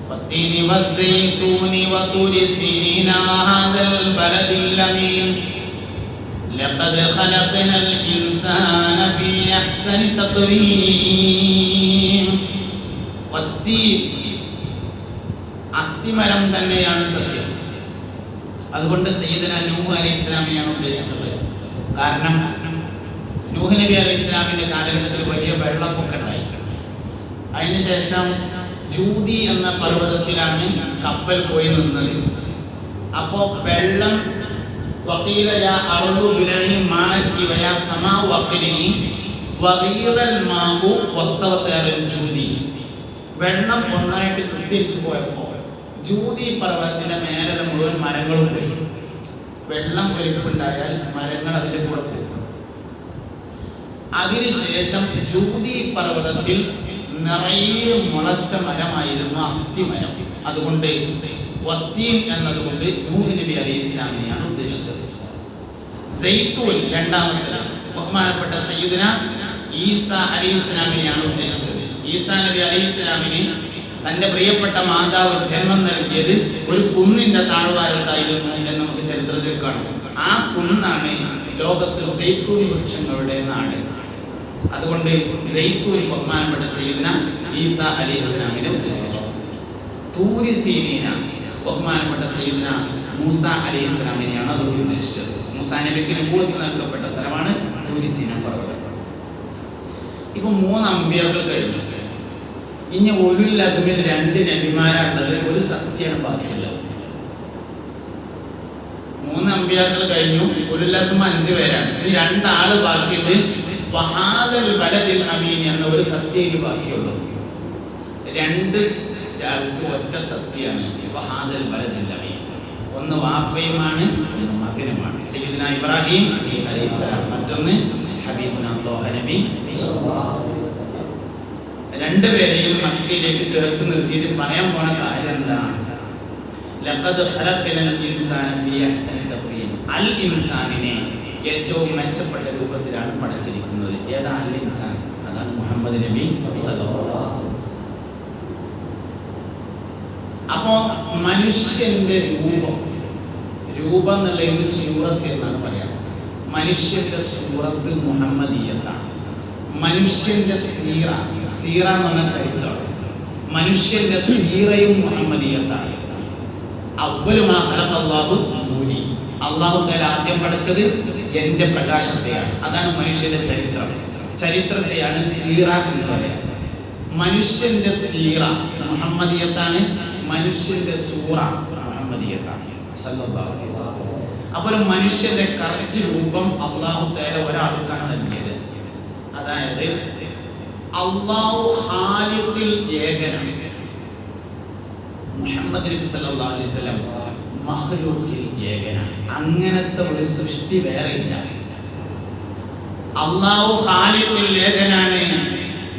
വത്തീനി വസ്സൈതൂനി വതൂരി സിനീന വഹാദൽ ബലദിൽ അമീൻ ലഖദ് ഖലഖനൽ ഇൻസാന ഫീ അഹ്സനി തഖ്വീം. വത്തീൻ അത്തിമരം തന്നെയാണ് സത്യം. അതുകൊണ്ട് സയ്യിദന നൂഹ് അലൈഹിസ്സലാമിനെയാണ് ഉദ്ദേശിക്കുന്നത്. കാരണം നൂഹ് നബി അലൈഹിസ്സലാമിന്റെ കാലഘട്ടത്തിൽ വലിയ വെള്ളപ്പൊക്കം ഉണ്ടായി. അതിനുശേഷം ജൂദി എന്ന പർവ്വതത്തിലാണ് കപ്പൽ പോയി നിന്നത്. അപ്പോൾ വെള്ളം വഖീല യാ അർദു ബിലഇ മാഅകി വയാ സമാഉ വഖിലിനി വഗീദൽ മാഉ വസ്തവത അലൽ ജൂദി. വെള്ളം ഒന്നായിട്ട് കുത്തിരിച്ചു പോയപ്പോൾ ജൂദി പർവ്വതത്തിന്റെ മേലുള്ള മുഴുവൻ മരങ്ങളും പോയി. വെള്ളം ഒലിപ്പുണ്ടായാൽ മരങ്ങൾ അതിൻ്റെ കൂടെ പോകും. അതിനുശേഷം ജൂദി പർവ്വതത്തിൽ നിറയെ മുളച്ച മരമായിരുന്നു അത്തിമരം. അതുകൊണ്ട് വത്തീൻ എന്നതുകൊണ്ട് നൂഹ് നബി അലൈഹിസ്സലാമിനെയാണ് ഉദ്ദേശിച്ചത്. സൈത്തൂൻ രണ്ടാമത്തെ ബഹുമാനപ്പെട്ട സയ്യിദന ഈസാ അലൈഹിസ്സലാമിനെയാണ് ഉദ്ദേശിച്ചത്. ഈസാ നബി അലൈഹിസ്സലാമിന് തൻ്റെ പ്രിയപ്പെട്ട മാതാവ് ജന്മം നൽകിയത് ഒരു കുന്നിൻ്റെ താഴ്വാരത്തായിരുന്നു എന്ന് നമുക്ക് ചരിത്രത്തിൽ കാണും. ആ കുന്നാണ് ലോകത്ത് സൈത്തൂൻ വൃക്ഷങ്ങളുടെ നാട്. അതുകൊണ്ട് സൈത്തൂൻ ബഹുമാനപ്പെട്ട സയ്യിദന ഈസാ അലൈഹിസ്സലാമിനെ ഉദ്ദേശിച്ചു. തൂരി സീനീന ബഹുമാനപ്പെട്ട സയ്യിദന മൂസ അലൈഹിസ്സലാമിനെയാണ് അത് ഉദ്ദേശിച്ചത്. മൂസാ നബിക്ക് നബുവത്ത് നൽകപ്പെട്ട സ്ഥലമാണ് തൂരി സീന പർവ്വതം. ഇപ്പൊ 3 അമ്പിയാക്കൾ കഴിഞ്ഞു. ഇനി ഉലുൽ അസ്മിൽ 2 നബിമാരാണുള്ളത്. ഒരു സത്യമാണ് ബാക്കിയുള്ളത്. 3 അമ്പിയാക്കൾ കഴിഞ്ഞു. ഉലുൽ അസ്മ 5 പേരാണ്. ഇനി 2 ആള് ബാക്കിയുണ്ട്. വഹാദൽ ബലദിൽ അമീൻ എന്ന ഒരു സത്യം ബാക്കിയുള്ളൂ. 2 ആൾക്ക് ഒറ്റ സത്യമാണ് വഹാദൽ ബലദിൽ അമീൻ. ഒന്ന് വാപ്പയുമാണ്, ഒന്ന് മകനുമാണ്. സയ്യിദുനാ ഇബ്രാഹിം അലൈഹിസ്സലാം, മറ്റൊന്ന് ഹബീബുനാ ത്വാഹ നബി. രണ്ടുപേരെയും മക്കയിലേക്ക് ചേർത്ത് നിർത്തിയിട്ട് പറയാൻ പോണ കാര്യം എന്താണ്? ലഖദ് ഖലഖനൽ ഇൻസാന ഫീ അഹ്സനി തഖ്വീം. അൽ ഇൻസാനിനെ ഏറ്റവും മെച്ചപ്പെട്ട രൂപത്തിലാണ് പടച്ചിരിക്കുന്നത്. ഏതാ അൽ ഇൻസാൻ? അതാണ് മുഹമ്മദ് നബി സല്ലല്ലാഹു അലൈഹി വസല്ലം. അപ്പോൾ മനുഷ്യന്റെ രൂപം എന്നുള്ളതിന് സൂറത്ത് എന്നാണ് പറയാം. മനുഷ്യന്റെ സൂറത്ത് മുഹമ്മദീയത്താണ്. മനുഷ്യന്റെ സീറ എന്ന് പറഞ്ഞ ചരിത്രം, മനുഷ്യന്റെ സീറയും മുഹമ്മദീയത്താണ്. അവ്വലുമാ ഖലഖല്ലാഹു നൂരി. അല്ലാഹു തആല ആദ്യം പഠിച്ചത് എൻ്റെ പ്രകാശത്തെയാണ്. അതാണ് മനുഷ്യന്റെ ചരിത്രത്തെയാണ് സീറ എന്ന് പറയാം. മനുഷ്യന്റെ സീറ മുഹമ്മദീയത്താണ്, മനുഷ്യന്റെ സൂറ മുഹമ്മദീയത്താണ് സല്ലല്ലാഹു അലൈഹി വസല്ലം. അപ്പോൾ ഒരു മനുഷ്യന്റെ കറക്റ്റ് രൂപം അല്ലാഹു തആല ഒരാൾക്കാണ് നൽകിയത്. അതായത് അല്ലാഹു ഖാലിഖിൽ ഏകനാണ്, മുഹമ്മദ് നബി സല്ലല്ലാഹു അലൈഹി വസല്ലം മഖ്ലൂഖിൽ ഏകനാണ്. അങ്ങനത്തെ ഒരു സൃഷ്ടി വേറെ ഇല്ല. അല്ലാഹു ഖാലിഖിൽ ഏകനാണ്,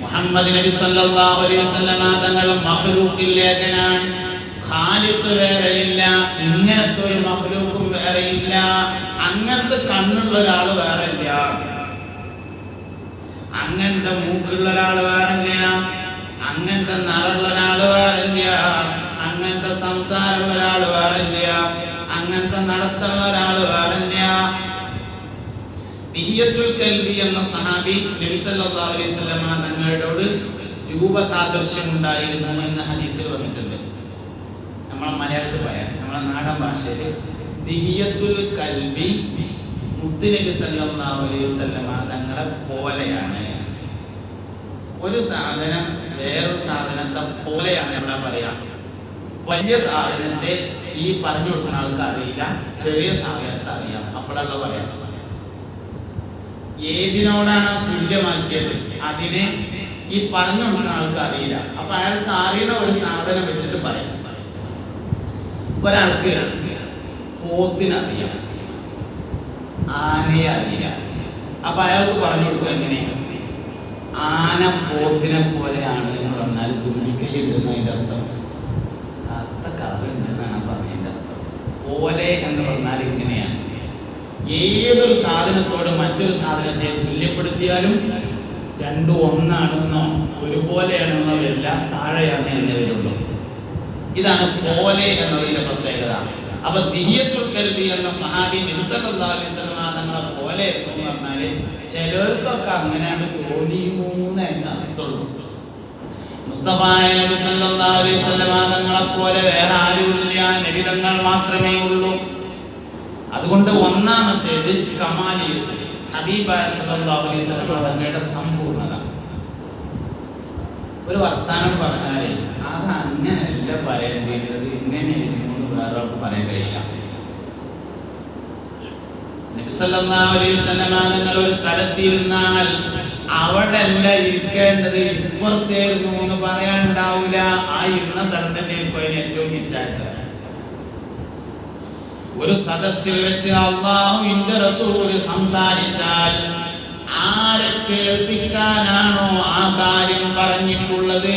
മുഹമ്മദ് നബി സല്ലല്ലാഹു അലൈഹി വസല്ലം തങ്ങൾ മഖ്ലൂഖിൽ ഏകനാണ്. ഖാലിഖ് വേറെയില്ല, ഇങ്ങനത്തെ ഒരു മഖ്ലൂഖും വേറെയില്ല. അങ്ങനത്തെ കണ്ണുള്ള ഒരാൾ വേറെയില്ല, അങ്ങനത്തെ മൂക്കുള്ള ഒരാൾ വേറില്ല, അങ്ങനത്തെ നിറമുള്ള ഒരാൾ വേറില്ല, അങ്ങനത്തെ സംസാരമുള്ള ഒരാൾ വേറില്ല, അങ്ങനത്തെ നടത്തുള്ള ഒരാൾ വേറില്ല. ദിഹിയത്തുൽ കൽബി എന്ന സഹാബി നബി സല്ലല്ലാഹു അലൈഹി വസല്ലം തങ്ങളോട് രൂപസാദൃശ്യം ഉണ്ടായിരുന്നു എന്ന ഹദീസിൽ വന്നിട്ടുണ്ട്. നമ്മളെ മലയാളത്തിൽ പറയാം, നമ്മളെ നാടൻ ഭാഷയിൽ ദിഹിയത്തുൽ കൽബി മുത്തുനബി സല്ലല്ലാഹു അലൈഹി വസല്ലം തങ്ങളെ പോലെയാണ്. ഒരു സാധനം വേറൊരു സാധനത്തെ പോലെയാണ് ഇവിടെ പറയാം. വലിയ സാധനത്തെ ഈ പറഞ്ഞു കൊടുക്കുന്ന ആൾക്ക് അറിയില്ല, ചെറിയ സാധനത്തെ അറിയാം. അപ്പോഴല്ല പറയാം. ഏതിനോടാണ് തുല്യമാക്കിയത് അതിനെ ഈ പറഞ്ഞു കൊടുക്കുന്ന ആൾക്ക് അറിയില്ല. അപ്പൊ അയാൾക്ക് അറിയുന്ന ഒരു സാധനം വെച്ചിട്ട് പറയാം. ഒരാൾക്ക് പോത്തിനറിയാം, ആനയെ അറിയില്ല. അപ്പൊ അയാൾക്ക് പറഞ്ഞു കൊടുക്കുക എങ്ങനെയാണ്? ആന പോത്തിനെ പോലെയാണ് എന്ന് പറഞ്ഞാൽ തുമ്പിക്കൈ ഉണ്ട് എന്നതിൻ്റെ അർത്ഥം. പോലെ എന്ന് പറഞ്ഞാൽ ഇങ്ങനെയാണ്. ഏതൊരു സാധനത്തോട് മറ്റൊരു സാധനത്തെ തുല്യപ്പെടുത്തിയാലും രണ്ടും ഒന്നാണെന്നോ ഒരുപോലെയാണെന്നോ എല്ലാം താഴെയാണ് എന്നേ വരുള്ളൂ. ഇതാണ് പോലെ എന്നതിന്റെ പ്രത്യേകത. അപ്പൊ ദിഹിയത്തുൽ കൽബി എന്ന സ്വഹാബി നബി സല്ലല്ലാഹു അലൈഹി വസല്ലം തങ്ങളെ പോലെ എന്ന് പറഞ്ഞാല് ചിലർക്കൊക്കെ അങ്ങനെയാണ് തോന്നിയെന്ന് അർത്ഥമുള്ളൂ. മുസ്തഫ നബി സല്ലല്ലാഹു അലൈഹി വസല്ലം തങ്ങളെ പോലെ വേറെ ആരുമില്ല, നബി തങ്ങൾ മാത്രമേ ഉള്ളൂ. അതുകൊണ്ട് ഒന്നാമത്തേത് കമാലിയത്ത്, ഹബീബായ സല്ലല്ലാഹു അലൈഹി വസല്ലം തങ്ങളുടെ സമ്പൂർണ്ണത. ഒരു വർത്താനം പറഞ്ഞാല് അത് അങ്ങനെയല്ല പറയേണ്ടിയിരുന്നത്, ഇങ്ങനെയായിരുന്നു എന്ന് വേറെ പറയാൻ കഴിയില്ല. നബി സല്ലല്ലാഹു അലൈഹി വസല്ലം തങ്ങൾ ഒരു സ്ഥലത്തിരുന്നാൽ അവിടെ അല്ല ഇരിക്കേണ്ടത്, ഇപ്പുറത്തേരുന്നു എന്ന് പറയാനുണ്ടാവില്ല. ആ ഇരുന്ന സ്ഥലം തന്നെ പോയതിന് ഏറ്റവും കിറ്റായ സ്ഥലം. ഒരു സദസ്സിൽ വെച്ച് അല്ലാഹുവിന്റെ റസൂല് സംസാരിച്ചാൽ ആരെ കേൾപ്പിക്കാനാണോ ആ കാര്യം പറഞ്ഞിട്ടുള്ളത്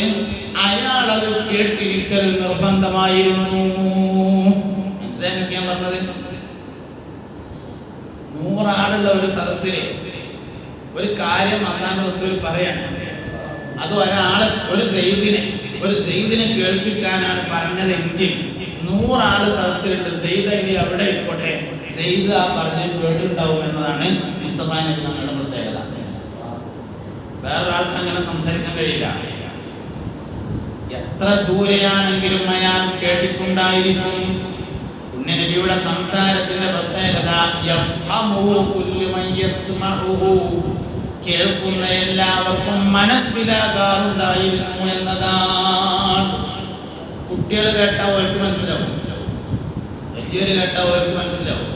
അയാൾ അത് കേട്ടിരിക്കൽ നിർബന്ധമായിരുന്നു. മനസ്സിലാക്കി ഞാൻ പറഞ്ഞത്? 100 ആളുള്ള ഒരു സദസ്സിലെ ഒരു കാര്യം അല്ലാഹുവിന്റെ റസൂൽ പറയാണ്, അത് ഒരാള് ഒരു സെയ്ദിനെ കേൾപ്പിക്കാനാണ് പറഞ്ഞതെങ്കിൽ 100 ആള് സദസ്സിലുണ്ട്, സെയ്ദ് ഇനി അവിടെ ഇരിക്കട്ടെ, സെയ്ദ് ആ പറഞ്ഞ് കേട്ടിട്ടുണ്ടാവും എന്നതാണ് മുസ്തഫ നബി തങ്ങളുടെ പ്രത്യേകത. വേറൊരാൾക്ക് അങ്ങനെ സംസാരിക്കാൻ കഴിയില്ല. എത്ര ദൂരെയാണെങ്കിലും അയാൾ കേട്ടിട്ടുണ്ടായിരിക്കും. പുണ്യനബിയുടെ സംസാരത്തിന്റെ പ്രത്യേകത കേൾക്കുന്ന എല്ലാവർക്കും മനസ്സിലാകാറുണ്ടായിരുന്നു എന്നതാണ്. കുട്ടികൾ കേട്ടാൽ അവർക്ക് മനസ്സിലാവും, വലിയൊരു കേട്ടാൽ അവർക്ക് മനസ്സിലാവും,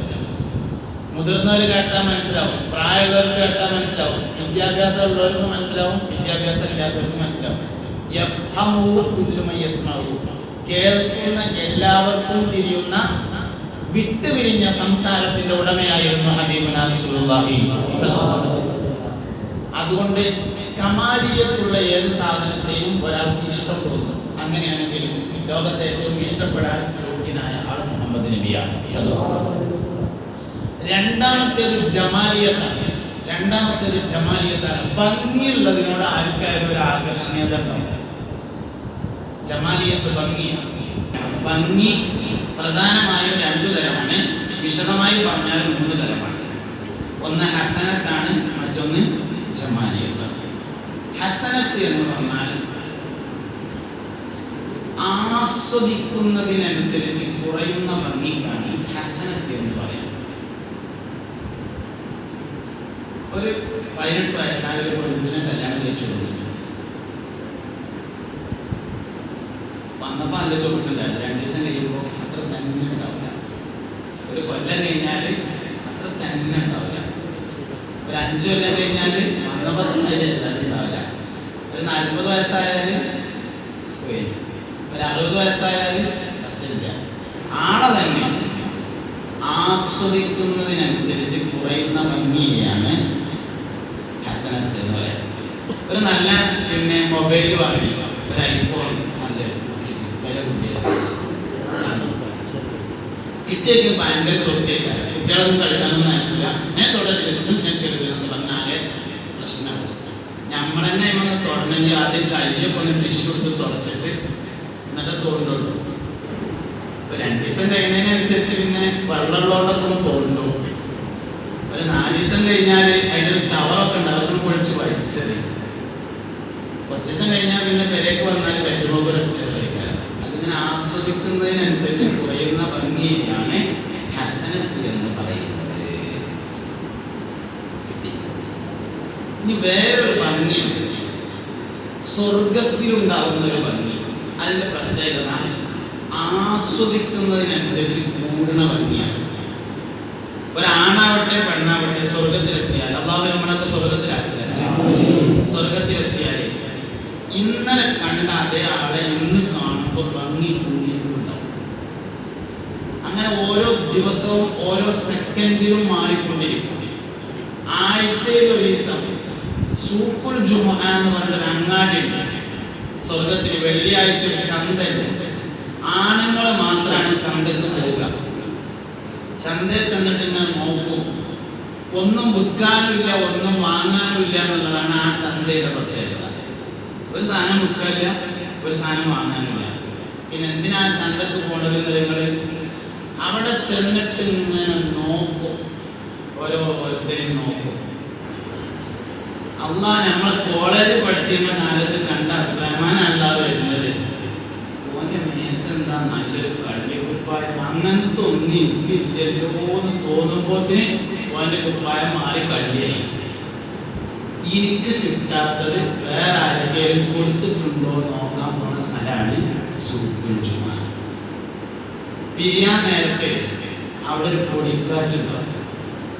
മുതിർന്നവർ കേട്ടാൽ മനസ്സിലാവും, പ്രായമുള്ളവർക്ക് കേട്ടാൽ മനസ്സിലാവും, വിദ്യാഭ്യാസം ഉള്ളവർക്ക് മനസ്സിലാവും, വിദ്യാഭ്യാസം ഇല്ലാത്തവർക്ക് മനസ്സിലാവും. കേൾക്കുന്ന എല്ലാവർക്കും തിരിയുന്ന വിട്ടുപിരിഞ്ഞ സംസാരത്തിന്റെ ഉടമയായിരുന്നു ഹബീബുനാ റസൂലുള്ളാഹി സ്വല്ലല്ലാഹു അലൈഹി വസല്ലം. അതുകൊണ്ട് കമാലിയത്തുള്ള ഏത് സാധനത്തെയും ഒരാൾക്ക് ഇഷ്ടം തോന്നും. അങ്ങനെയാണെങ്കിൽ ലോകത്തെ ഏറ്റവും ഇഷ്ടപ്പെടാൻ യോഗ്യനായ ആൾ മുഹമ്മദ് നബിയാണ് സ്വല്ലല്ലാഹു അലൈഹി വസല്ലം. രണ്ടാമത്തേത് ജമാലിയത്താണ്. ഭംഗിയുള്ളതിനോട് ആർക്കായാലും ഒരു ആകർഷണീയത ഉണ്ടാവും. ജമാലിയത്ത് ഭംഗിയാണ്. ഭംഗി പ്രധാനമായും 2 തരമാണ്, വിശദമായി പറഞ്ഞാൽ 3 തരമാണ്. ഒന്ന് ഹസനത്താണ്, മറ്റൊന്ന് ജമാലിയത്താണ്. ഹസനത്ത് എന്ന് പറഞ്ഞാൽ ആസ്വദിക്കുന്നതിനനുസരിച്ച് കുറയുന്ന ഭംഗിക്കാണ് ഹസനത്ത് എന്ന് പറയാം. ഒരു 18 വയസ്സായ ഒരു പെണ്ണിനെ കല്യാണം കഴിച്ചു കൊടുത്തു. വന്നപ്പോൾ നല്ല ചുമക്കുണ്ടായിരുന്നു. 2 ദിവസം കഴിയുമ്പോൾ അത്ര തന്നെ ഉണ്ടാവില്ല. ഒരു കൊല്ലം കഴിഞ്ഞാൽ അത്ര തന്നെ ഉണ്ടാവില്ല. ഒരു 5 കൊല്ലം കഴിഞ്ഞാൽ വന്നപ്പോൾ തന്നെ ഉണ്ടാവില്ല. ഒരു 40 വയസ്സായാൽ പോയി, ഒരു 60 വയസ്സായാൽ പറ്റില്ല. ആളെ തന്നെ ആസ്വദിക്കുന്നതിനനുസരിച്ച് കുറയുന്ന ഭംഗിയാണ് ഹസനത്ത് എന്ന് പറയാം. ഒരു നല്ല മൊബൈൽ വാങ്ങി, ഒരു ഐഫോൺ നല്ല വില കിട്ടിയത് ഭയങ്കര ചൊട്ടിയേക്കാരം. കുട്ടികളൊന്നും കഴിച്ചാലൊന്നും അയക്കില്ല. ഞാൻ തുടരുന്നു, ഞാൻ കരുതുന്നു പറഞ്ഞാലേ പ്രശ്നമാണ്. നമ്മൾ തന്നെ ഇവന്ന് തുടങ്ങി ആദ്യം കയ്യൊക്കെ ഒന്ന് ടിഷ്യൂ എടുത്ത് തുടച്ചിട്ട് എന്നിട്ട് തോണ്ടുള്ളൂ. 2 ദിവസം കഴിയുന്നതിനനുസരിച്ച് പിന്നെ വെള്ളമുള്ളതുകൊണ്ടൊക്കെ ഒന്ന് തോണ്ടു. ഒരു 4 ദിവസം കഴിഞ്ഞാൽ അതിനൊരു കവറൊക്കെ ഉണ്ട്, അതൊക്കെ പൊളിച്ച് വായിച്ചത്. കുറച്ച് ദിവസം കഴിഞ്ഞാൽ പിന്നെ പെരേക്ക് വന്നാൽ ബെഡ്റൂമൊക്കെ ഒരൊറ്റ കഴിക്കാറ്. അതിങ്ങനെ ആസ്വദിക്കുന്നതിനനുസരിച്ച് കുറയുന്ന ഭംഗിയാണ് ഹസനത്ത് എന്ന് പറയുന്നത്. ഇനി വേറൊരു ഭംഗിയുണ്ട്, സ്വർഗത്തിലുണ്ടാകുന്ന ഒരു ഭംഗി. അതിൻ്റെ പ്രത്യേകത ആസ്വദിക്കുന്നതിനനുസരിച്ച് കൂടുന്ന ഭംഗിയാണ്. ഒരാണാവട്ടെ പെണ്ണാവട്ടെ സ്വർഗത്തിലെത്തിയാൽ, അല്ലാഹു നമ്മളൊക്കെ സ്വർഗത്തിലാക്കി തരാം. സ്വർഗത്തിലെത്തിയാൽ ഇന്നലെ കണ്ട അതേ ആളെ ഇന്ന് കാണുമ്പോൾ ഭംഗി കൂടിയിട്ടുണ്ടാവും. അങ്ങനെ ഓരോ ദിവസവും ഓരോ സെക്കൻഡിലും മാറിക്കൊണ്ടിരിക്കും. ആഴ്ചയിൽ ഒരു ദിവസം സൂഖുൽ ജുമുഅ എന്ന് പറഞ്ഞൊരു അങ്ങാടിയുണ്ട് സ്വർഗത്തിൽ. വെള്ളിയാഴ്ച ഒരു ചന്തയുണ്ട്. ആണുങ്ങൾ മാത്രമാണ് ചന്തക്ക് പോവുക, ചന്തയിൽ ചെന്നിട്ട് ഇങ്ങനെ നോക്കും. ഒന്നും വിൽക്കാനുമില്ല, ഒന്നും വാങ്ങാനുമില്ല എന്നുള്ളതാണ് ആ ചന്തയുടെ പ്രത്യേകത. ഒരു സാധനം വിൽക്കാനില്ല, ഒരു സാധനം വാങ്ങാനുമില്ല. പിന്നെ എന്തിനാ ചന്തക്ക് പോകേണ്ടത്? നിങ്ങൾ അവിടെ ചെന്നിട്ട് ഇങ്ങനെ നോക്കും, ഓരോരുത്തരെയും നോക്കും. അള്ളാഹ് നമ്മൾ കോളേജിൽ പഠിച്ചിരുന്ന കാലത്ത് കണ്ട അബ്ദുറഹ്മാനല്ല വരുന്നത്. ഓൻ്റെ മേത്തെന്താ നല്ലൊരു കള്ളിക്കുപ്പായം, അങ്ങനത്തെ ഒന്നും എനിക്കില്ലല്ലോ എന്ന് തോന്നുമ്പോത്തിന് ഓൻ്റെ കുപ്പായം മാറി കള്ളിയായി. എനിക്ക് കിട്ടാത്തത് വേറെ ആർക്കെങ്കിലും കൊടുത്തിട്ടുണ്ടോ നോക്കാൻ പോണ സ്ഥലമാണ് സൂഖുൽ ജുമാ. പിരിയാൻ നേരത്തെ അവിടെ ഒരു പൊടിക്കാറ്റുണ്ടാവും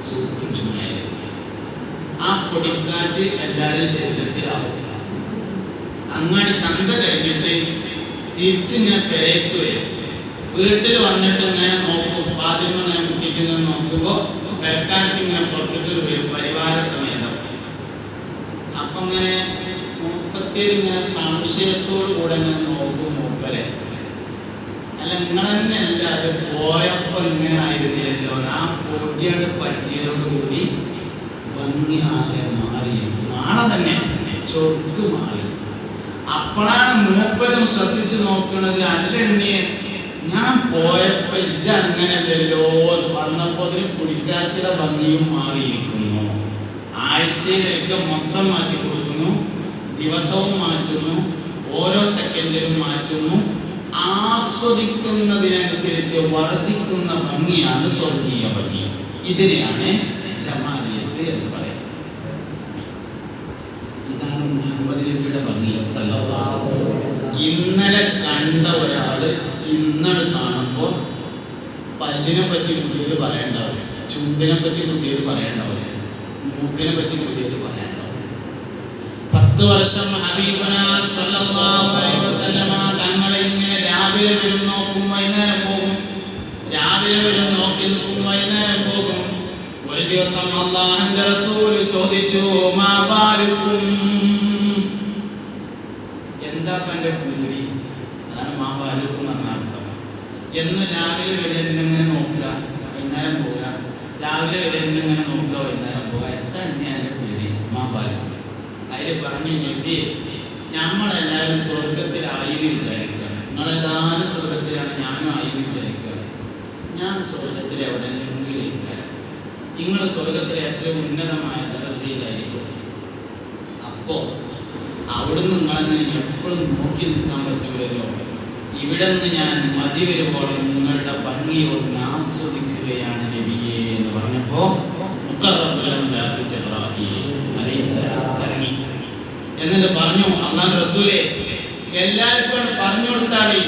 സൂഖുൽ ജുമയിൽ. ആ പൊടിക്കാറ്റ് എല്ലാവരും ശരീരത്തിലാവും. അങ്ങാടി ചന്ത കഴിഞ്ഞിട്ട് തിരിച്ചിങ്ങനെ തിരക്ക് വരും. വീട്ടിൽ വന്നിട്ട് ഇങ്ങനെ നോക്കും, പാതിമ ഇങ്ങനെ മുട്ടിയിട്ട് ഇങ്ങനെ നോക്കുമ്പോൾ പെരക്കാലത്ത് ഇങ്ങനെ പുറത്തിട്ട് വരും പരിവാര സമേതം. അപ്പൊ ഇങ്ങനെ മുപ്പത്തിയേഴ് ഇങ്ങനെ സംശയത്തോടു കൂടെ ഇങ്ങനെ നോക്കും മൂപ്പരെ. അല്ല നിങ്ങൾ തന്നെ എല്ലാവരും പോയപ്പോ ഇങ്ങനെ ആയിരുന്നില്ലല്ലോ, ആ പൊടിയാണ് പറ്റിയതോടുകൂടി ഭംഗിയാകെ മാറിയിരിക്കും. നാളെ തന്നെ ചൊക്ക് മാറി. അപ്പോഴാണ് മൂപ്പരും ശ്രദ്ധിച്ചു നോക്കുന്നത്, അല്ലെണ്ണിയെ ഞാൻ പോയപ്പോ ഇല്ല അങ്ങനല്ലല്ലോ. വന്നപ്പോ അതിന് കുടിക്കാർക്കിടെ ഭംഗിയും മാറിയിരിക്കുന്നു. ആഴ്ചയിലൊക്കെ മൊത്തം മാറ്റി കൊടുക്കുന്നു, ദിവസവും മാറ്റുന്നു, ഓരോ സെക്കൻഡിലും മാറ്റുന്നു. ആസ്വദിക്കുന്നതിനനുസരിച്ച് വർദ്ധിക്കുന്ന ഭംഗിയാണ് സ്വർഗീയ ഭംഗി. ഇതിനെയാണ് ജമാലിയത്ത് എന്ന് പറയുന്നത്. ഇതാണ് മുഹമ്മദ് നബിയുടെ ഭംഗി. ഇന്നലെ കണ്ട ഒരാള് ഇന്നലെ കാണുമ്പോൾ പല്ലിനെ പറ്റി പുതിയത് പറയണ്ടാവും, ചുണ്ടിനെ പറ്റി പുതിയത് പറയണ്ടാവും, മൂക്കിനെ പറ്റി പുതിയത് പറയണ്ടാവും. 10 വർഷം ഹബീബുനാ സ്വല്ലല്ലാഹു അലൈഹി വസല്ലമ തങ്ങളെ ഇങ്ങനെ രാവിലെ വരും നോക്കും, വൈകുന്നേരം പോകും, രാവിലെ വരും നോക്കി നിൽക്കും, വൈകുന്നേരം പോകും. ഒരു ദിവസം അല്ലാഹുവിന്റെ റസൂൽ ചോദിച്ചു, മാ ബാലുക്കും, എന്താ പന്റെ പൂതി? അതാണ് മാ ബാലുക്കും എന്ന അർത്ഥം. എന്ന് രാവിലെ വരെ എന്നെങ്ങനെ നോക്കുക, വൈകുന്നേരം പോവുക, രാവിലെ വരെ എന്നെങ്ങനെ നോക്കുക, വൈകുന്നേരം പോവുക, എത്ര എണ്ണയാണ് പൂതി? മാ ബാലുക്കും. അതിൽ പറഞ്ഞു, നബി നമ്മളെല്ലാവരും സ്വർഗത്തിലായി വിചാരിക്കുക. നിങ്ങളെല്ലാവരും സ്വർഗത്തിലാണ്, ഞാനും ആയി വിചാരിക്കുക. ഞാൻ സ്വർഗത്തിൽ എവിടെയെങ്കിലും ഇരിക്കാം, നിങ്ങൾ സ്വർഗത്തിലെ ഏറ്റവും ഉന്നതമായ ദർജയിലായിരിക്കും. അപ്പോൾ അവിടുന്ന് നിങ്ങളെങ്ങനെ എപ്പോഴും നോക്കി നിൽക്കാൻ പറ്റൂലല്ലോ. ഇവിടെ നിന്ന് ഞാൻ മതി വരുമ്പോഴും നിങ്ങളുടെ ഭംഗി ഒന്ന് ആസ്വദിക്കുകയാണ് നബിയെ എന്ന് പറഞ്ഞപ്പോൾ ഇറങ്ങി. എന്നിട്ട് പറഞ്ഞു, അല്ലാഹുവിന്റെ റസൂലേ, എല്ലാവർക്കും പറഞ്ഞു കൊടുത്താളി,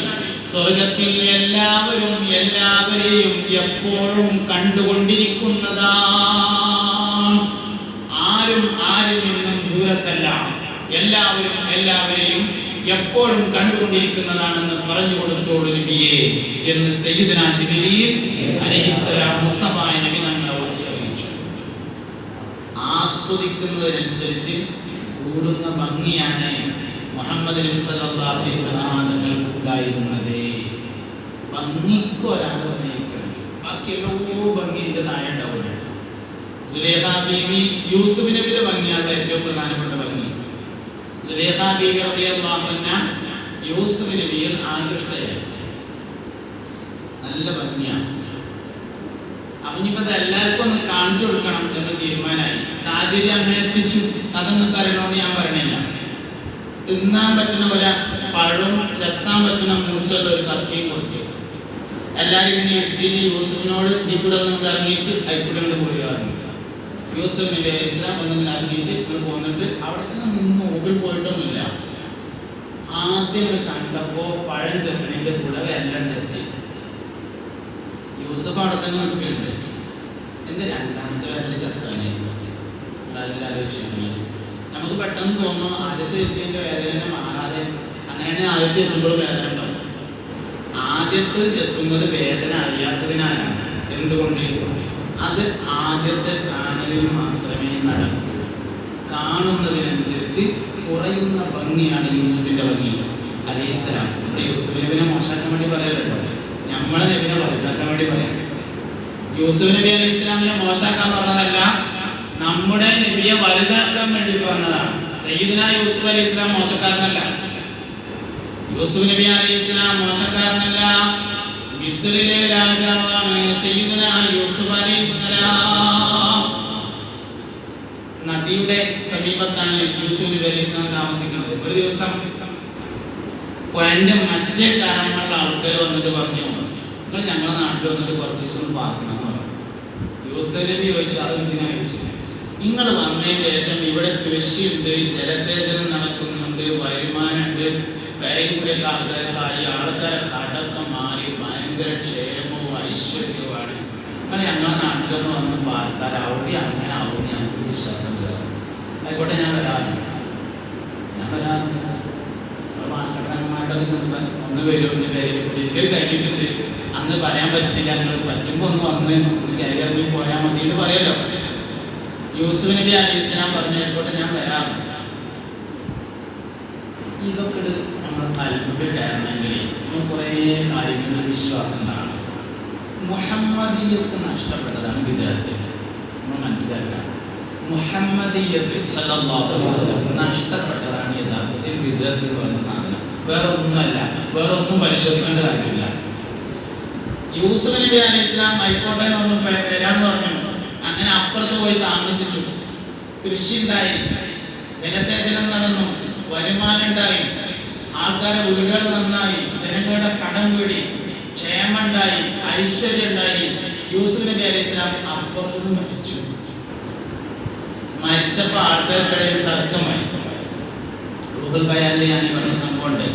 സ്വർഗത്തിൽ എല്ലാവരെയും എപ്പോഴും കണ്ടുകൊണ്ടിരിക്കുന്നതാണ്. ആരും ആരിൽ നിന്നും ദൂരത്തല്ല, എല്ലാവരെയും എപ്പോഴും കണ്ടുകൊണ്ടിരിക്കുന്നതാണെന്ന് പറഞ്ഞു കൊടുത്തോളൂ നബിയെ എന്ന് സയ്യിദുനാ ജിബ്രീൽ അലൈഹിസ്സലാം മുസ്തഫായ നബി തങ്ങളെ അറിയിച്ചു. ആസ്വദിക്കുന്നതിനനുസരിച്ച് കൂടുന്ന ഭംഗിയാണ് മുഹമ്മദ് നബി സല്ലല്ലാഹു അലൈഹി വസല്ലം തങ്ങൾക്ക് ഉണ്ടായിരുന്നത്. ഭംഗിക്ക് ഒരാളെ സ്നേഹിക്കണം, ബാക്കി എല്ലാ ഭംഗിന്റെ താഴെ ഉണ്ടാവില്ല. സുലൈഖ ബീവി യൂസുഫ് നബിയുടെ ഭംഗിയാണ് ഏറ്റവും പ്രധാനപ്പെട്ട ഭംഗി. സുലൈഖ ബീവി റളിയല്ലാഹു അൻഹ യൂസുഫ് നബിയിൽ ആകൃഷ്ടയായി, നല്ല ഭംഗിയാണ്. അപ്പൊ ഇനിയിപ്പോ എല്ലാവർക്കും ഒന്ന് കാണിച്ചു കൊടുക്കണം എന്ന് തീരുമാനമായി. സാഹചര്യം അങ്ങനെ എത്തിച്ചു. അതൊന്നും അറിയണോണ്ട് ഞാൻ പറയണില്ല. തിന്നാൻ പറ്റുന്ന ഒരു പഴവും ചെത്താൻ പറ്റുന്ന മൂർച്ചുള്ള ഒരു കത്തിയും കൊടുത്തു. എല്ലാവരും ഇങ്ങനെ എത്തിയിട്ട് യൂസുഫിനോട് ഇവിടെ നിന്ന് ഇറങ്ങിയിട്ട് അയിക്കൂടെ പോയി ഇറങ്ങി. യൂസുഫ് നബി അലൈഹി ഇസ്ലാം ഒന്നിങ്ങനെ ഇറങ്ങിയിട്ട് ഇവിടെ പോന്നിട്ട് അവിടെ തന്നെ നിന്ന് ഊരിൽ പോയിട്ടൊന്നുമില്ല. ആദ്യം കണ്ടപ്പോ പഴം ചെത്തണിന്റെ കൂടെ എല്ലാം ചെത്തി. യൂസഫ് അവിടെ തന്നെ നിൽക്കുന്നുണ്ട്. എന്ത് രണ്ടാമത്തെ വരല് ചെത്താനേ ആലോചിക്കുന്നത്? നമുക്ക് പെട്ടെന്ന് തോന്നും ആദ്യത്തെ എത്തിയതിന്റെ വേദന മാറാതെ, അങ്ങനെയാണ് ആദ്യത്തെ എത്തുമ്പോൾ വേദന ഉണ്ടാവും. ആദ്യത്തെ ചെത്തുന്നത് വേദന അറിയാത്തതിനാലാണ്. എന്തുകൊണ്ട്? അത് ആദ്യത്തെ കാണലിൽ മാത്രമേ നടക്കൂ. കാണുന്നതിനനുസരിച്ച് കുറയുന്ന ഭംഗിയാണ് യൂസുഫിന്റെ ഭംഗി അലൈഹിസ്സലാം. ഇവിടെ യൂസുഫ് നബിനെ മോശമാക്കാൻ വേണ്ടി പറയല്ലോ, നമ്മളെ നബിനെ വലുതാക്കാൻ വേണ്ടി പറയാം. യൂസുഫ് നബി അലൈഹി ഇസ്ലാമിനെ മോശാക്കാൻ പറഞ്ഞതല്ല, നമ്മുടെ നബിയെ വലുതാക്കാൻ വേണ്ടി പറഞ്ഞതാണ്. സയ്യിദുന യൂസുഫ് അലൈഹി ഇസ്ലാം മോശക്കാരനല്ല. യൂസുഫ് നബി അലൈഹി ഇസ്ലാം മോശക്കാരനല്ല. മിസ്രിലെ രാജാവാണ് സയ്യിദുന യൂസുഫ് അലൈഹി ഇസ്ലാം. നദിയുടെ സമീപത്താണ് യൂസുഫ് നബി അലൈഹി ഇസ്ലാം താമസിക്കുന്നത്. ഒരു ദിവസം എൻ്റെ മറ്റേ കാരണമുള്ള ആൾക്കാർ വന്നിട്ട് പറഞ്ഞു, നിങ്ങൾ ഞങ്ങളുടെ നാട്ടിൽ വന്നിട്ട് കുറച്ച് ദിവസം പാർക്കണം എന്ന് പറഞ്ഞു. യൂസുഫ് നബി ചോദിച്ചു, അതെന്തിനാ ചോദിച്ചു? നിങ്ങൾ വന്നതിന് ശേഷം ഇവിടെ കൃഷിയുണ്ട്, ജലസേചനം നടക്കുന്നുണ്ട്, വരുമാനമുണ്ട്, കരയും കൂടിയൊക്കെ ആൾക്കാർക്കായി, ആൾക്കാരെ കടക്കം മാറി ഭയങ്കര ക്ഷേമവും ഐശ്വര്യവുമാണ്. അങ്ങനെ ഞങ്ങളുടെ നാട്ടിലൊന്ന് വന്ന് പാർത്താൽ അവിടെ അങ്ങനെ ആവും ഞങ്ങൾക്ക് വിശ്വാസം കയറും. ആയിക്കോട്ടെ, ഞാൻ വരാറുണ്ട്. ഒന്ന് വരും, ഒന്ന് പേര് ഒരിക്കൽ കഴിഞ്ഞിട്ടുണ്ട്, അന്ന് പറയാൻ പറ്റില്ല, ഞങ്ങൾ പറ്റുമ്പോൾ ഒന്ന് വന്ന് കയറി പോയാൽ മതി എന്ന് പറയല്ലോ. യൂസുഫ് നബി അലൈഹി ഇസ്ലാം പറഞ്ഞു, ആയിക്കോട്ടെ ഞാൻ വരാറുണ്ട്. ഇതൊക്കെ നമ്മൾ താല്പര്യം കയറണമെങ്കിൽ നമ്മൾ കുറേ കാര്യങ്ങളിൽ വിശ്വാസം ഉണ്ടാകണം. മുഹമ്മദീയത്ത് നഷ്ടപ്പെട്ടതാണ് വിദേഹത്തിൽ. നമ്മൾ മനസ്സിലാക്കുക, മുഹമ്മദീയത്ത് സല്ലല്ലാഹു അലൈഹി വസല്ലം നഷ്ടപ്പെട്ടതാണ് യഥാർത്ഥത്തിൽ വിദേഹത്തിൽ എന്ന് പറയുന്ന സാധനം. വേറെ ഒന്നുമല്ല, വേറെ ഒന്നും പരിശോധിക്കേണ്ട കാര്യമില്ല. യൂസുഫ് നബി അലൈഹി ഇസ്ലാം ആയിക്കോട്ടെ നമ്മൾ വരാന്ന് പറഞ്ഞു. അങ്ങനെ അപ്പുറത്ത് പോയി താമസിച്ചു. കൃഷി ഉണ്ടായി, ജലസേചനം നടന്നു, വരുമാനം ഉണ്ടായി, ആൾക്കാരെ വീടുകൾ നന്നായി, ജനങ്ങളുടെ കടം വീടി, ക്ഷേമുണ്ടായി, ഐശ്വര്യം ഉണ്ടായി. യൂസുഫ് നബി അലൈഹി ഇസ്ലാം അപ്പുറത്തുനിന്ന് മരിച്ചു. മരിച്ചപ്പോൾ ആൾക്കാർക്കിടയിൽ തർക്കമായി. റൂഹുൽ ബയാനിൽ ഞാൻ പറഞ്ഞ സംഭവമുണ്ട്.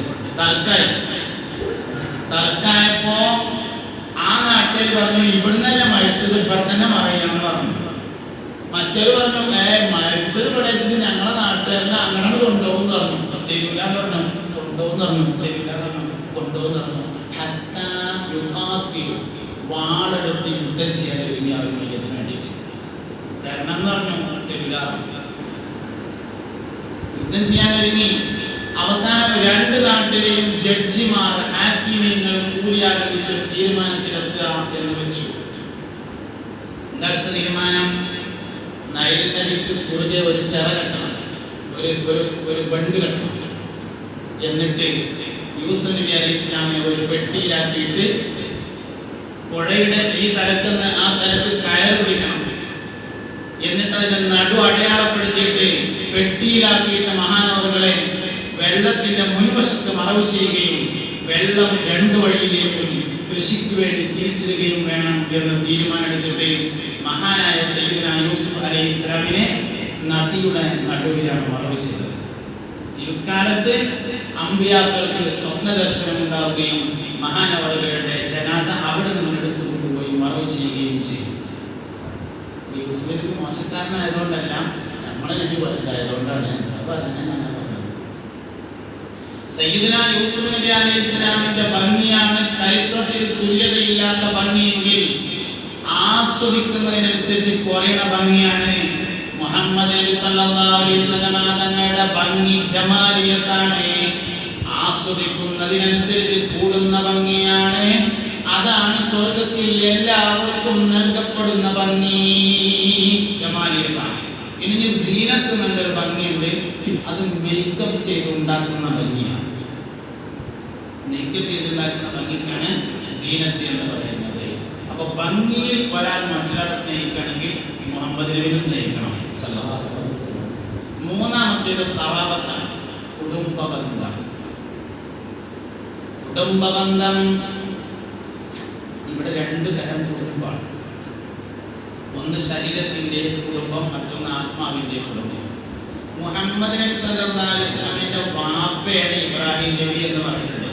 തർക്കായപ്പോ ആ നാട്ടുകാർ പറഞ്ഞു, ഇവിടുന്നല്ല മരിച്ചത്, ഇവിടെ തന്നെ മറയണം എന്ന് പറഞ്ഞു. മറ്റൊരു പറഞ്ഞു, മരിച്ചത് ഇവിടെ വെച്ചിട്ട് ഞങ്ങളെ നാട്ടുകാരനെ അങ്ങനെ കൊണ്ടുപോകും പറഞ്ഞു. തെരുവില പറഞ്ഞു, കൊണ്ടുപോകും പറഞ്ഞു, തെരുവില പറഞ്ഞു, കൊണ്ടുപോകും പറഞ്ഞു. വാളെടുത്ത് യുദ്ധം ചെയ്യാൻ ഒരുങ്ങി അവർ മയ്യത്തിന് വേണ്ടിയിട്ട്. തരണം എന്ന് പറഞ്ഞു, തെരുവില യുദ്ധം ചെയ്യാൻ ഒരുങ്ങി. അവസാനം രണ്ട് നാട്ടിലെയും ജഡ്ജിമാർ, ഹാക്കിമീങ്ങൾ കൂടിയാലോചിച്ച് തീരുമാനത്തിലെത്തുക എന്ന് വെച്ചു. അടുത്ത തീരുമാനം, നൈൽ നദിക്ക് കുറുകെ ഒരു ചിറ കെട്ടണം, ഒരു ബണ്ട് കെട്ടണം. എന്നിട്ട് യൂസുഫ് നബി അലൈഹി ഇസ്ലാമിനെ ഒരു പെട്ടിയിലാക്കിയിട്ട് പുഴയുടെ ഈ തലത്തുനിന്ന് ആ തലത്ത് കയറ് പിടിക്കണം. എന്നിട്ട് അതിന്റെ നടു അടയാളപ്പെടുത്തിയിട്ട് പെട്ടിയിലാക്കിയിട്ട് മഹാനവറുകളെ വെള്ളത്തിന്റെ മുൻവശത്ത് മറവ് ചെയ്യുകയും വെള്ളം രണ്ടു വഴിയിലേക്കും കൃഷിക്ക് വേണ്ടി തിരിച്ചിടുകയും വേണം എന്ന് തീരുമാനമെടുത്തിട്ട് മഹാനായ സയ്യിദുനാ യൂസുഫ് അലൈഹി ഇസ്ലാമിനെ നദിയുടെ നടുവിലാണ് മറവ് ചെയ്തത്. ഇക്കാലത്ത് അമ്പിയാക്കൾക്ക് സ്വപ്ന ദർശനം ഉണ്ടാവുകയും മഹാനവറുകളുടെ ജനാസ അവിടെ നിന്ന് എടുത്തു കൊണ്ടുപോയി മറവ് ചെയ്യുകയും ചെയ്യും. യൂസുഫ് മോശക്കാരനായതുകൊണ്ടല്ല, നമ്മളെ നബി വലുതായതുകൊണ്ടാണ് പറഞ്ഞത്. സയ്യിദുനാ യൂസുഫ് നബി അലൈഹി ഇസ്ലാമിന്റെ ഭംഗിയാണ് ചരിത്രത്തിൽ തുല്യതയില്ലാത്ത ഭംഗിയെങ്കിൽ ആസ്വദിക്കുന്നതിനനുസരിച്ച് കുറയുന്ന ഭംഗിയാണ് മുഹമ്മദ് നബി സല്ലല്ലാഹു അലൈഹി വസല്ലം തങ്ങളുടെ ഭംഗി. ജമാലിയത്താണ്. ആസ്വദിക്കുന്നതിനനുസരിച്ച് കൂടുന്ന ഭംഗിയാണ്. അതാണ് സ്വർഗത്തിൽ എല്ലാവർക്കും നൽകപ്പെടുന്ന ഭംഗി. ജമാലിയത്താണ്. ഇനി സീനത്ത് എന്നൊരു ഭംഗിയുണ്ട്, അത് മേക്കപ്പ് ചെയ്തുണ്ടാക്കുന്ന ഭംഗിയാണ്. മേക്കപ്പ് ചെയ്തുണ്ടാക്കുന്ന ഭംഗിക്കാണ് സീനത്ത് എന്ന് പറയുന്നത്. അപ്പൊ ഭംഗിയിൽ ഒരാൾ മറ്റൊരാളെ സ്നേഹിക്കുകയാണെങ്കിൽ മുഹമ്മദ് നബിനെ സ്നേഹിക്കണം. മൂന്നാമത്തേത് ഖറാബത്താണ്, കുടുംബബന്ധം. കുടുംബബന്ധം ഇവിടെ രണ്ട് തരം കുടുംബമാണ്. ഒന്ന് ശരീരത്തിന്റെ കുടുംബം, മറ്റൊന്ന് ആത്മാവിന്റെ കുടുംബം. മുഹമ്മദ് നബി സല്ലല്ലാഹു അലൈഹി വസല്ലമയുടെ വാപ്പയാണ് ഇബ്രാഹിം നബി എന്ന് പറഞ്ഞിട്ടുണ്ട്.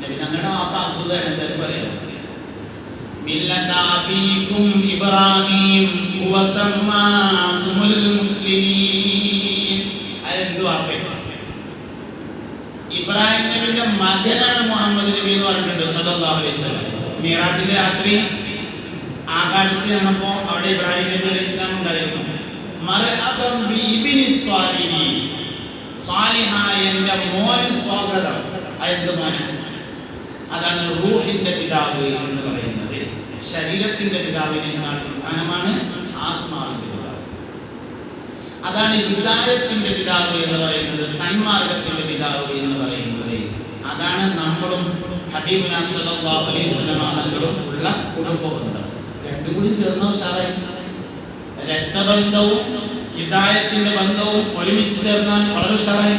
നബി ഞങ്ങളുടെ വാപ്പ അബ്ദുള്ളയാണ്. എന്തായാലും പറയാം, മില്ലത അബീകും ഇബ്രാഹിം വസമ്മാകുമുൽ മുസ്ലിമീൻ. അതെന്ത് വാപ്പ? ഇബ്രാഹിം നബിയുടെ മകനാണ് മുഹമ്മദ് നബി എന്ന് പറഞ്ഞിട്ടുണ്ട് സല്ലല്ലാഹു അലൈഹി വസല്ലം. മിറാജിന്റെ രാത്രി ആകാശത്ത് ചെന്നപ്പോ അവിടെ ഇബ്രാഹിം നബി അലൈഹി ഇസ്ലാം ഉണ്ടായിരുന്നു. മർഹബൻ ബി ഇബ്നി സ്വാലിഹി, സ്വാലിഹായ എൻ്റെ മോന് സ്വാഗതം. അതെന്ത് മോന്? അതാണ് റൂഹിന്റെ പിതാവ് എന്ന് പറയുന്നത്. ശരീരത്തിന്റെ പിതാവിനേക്കാൾ പ്രധാനമാണ് ആത്മാവിന്റെ പിതാവ്. അതാണ് ഹിദായത്തിന്റെ പിതാവ് എന്ന് പറയുന്നത്, സന്മാർഗത്തിന്റെ പിതാവ് എന്ന് പറയുന്നത്. അതാണ് നമ്മളും ഹബീബുനാ സല്ലല്ലാഹു അലൈഹി വസല്ലം തങ്ങളും ഉള്ള കുടുംബ ബന്ധം. രണ്ടും കൂടി ചേർന്ന ഉഷാറായി. രക്തബന്ധവും ഹിദായത്തിന്റെ ബന്ധവും ഒരുമിച്ച് ചേർന്നാൽ വളരെ ഉഷാറായി.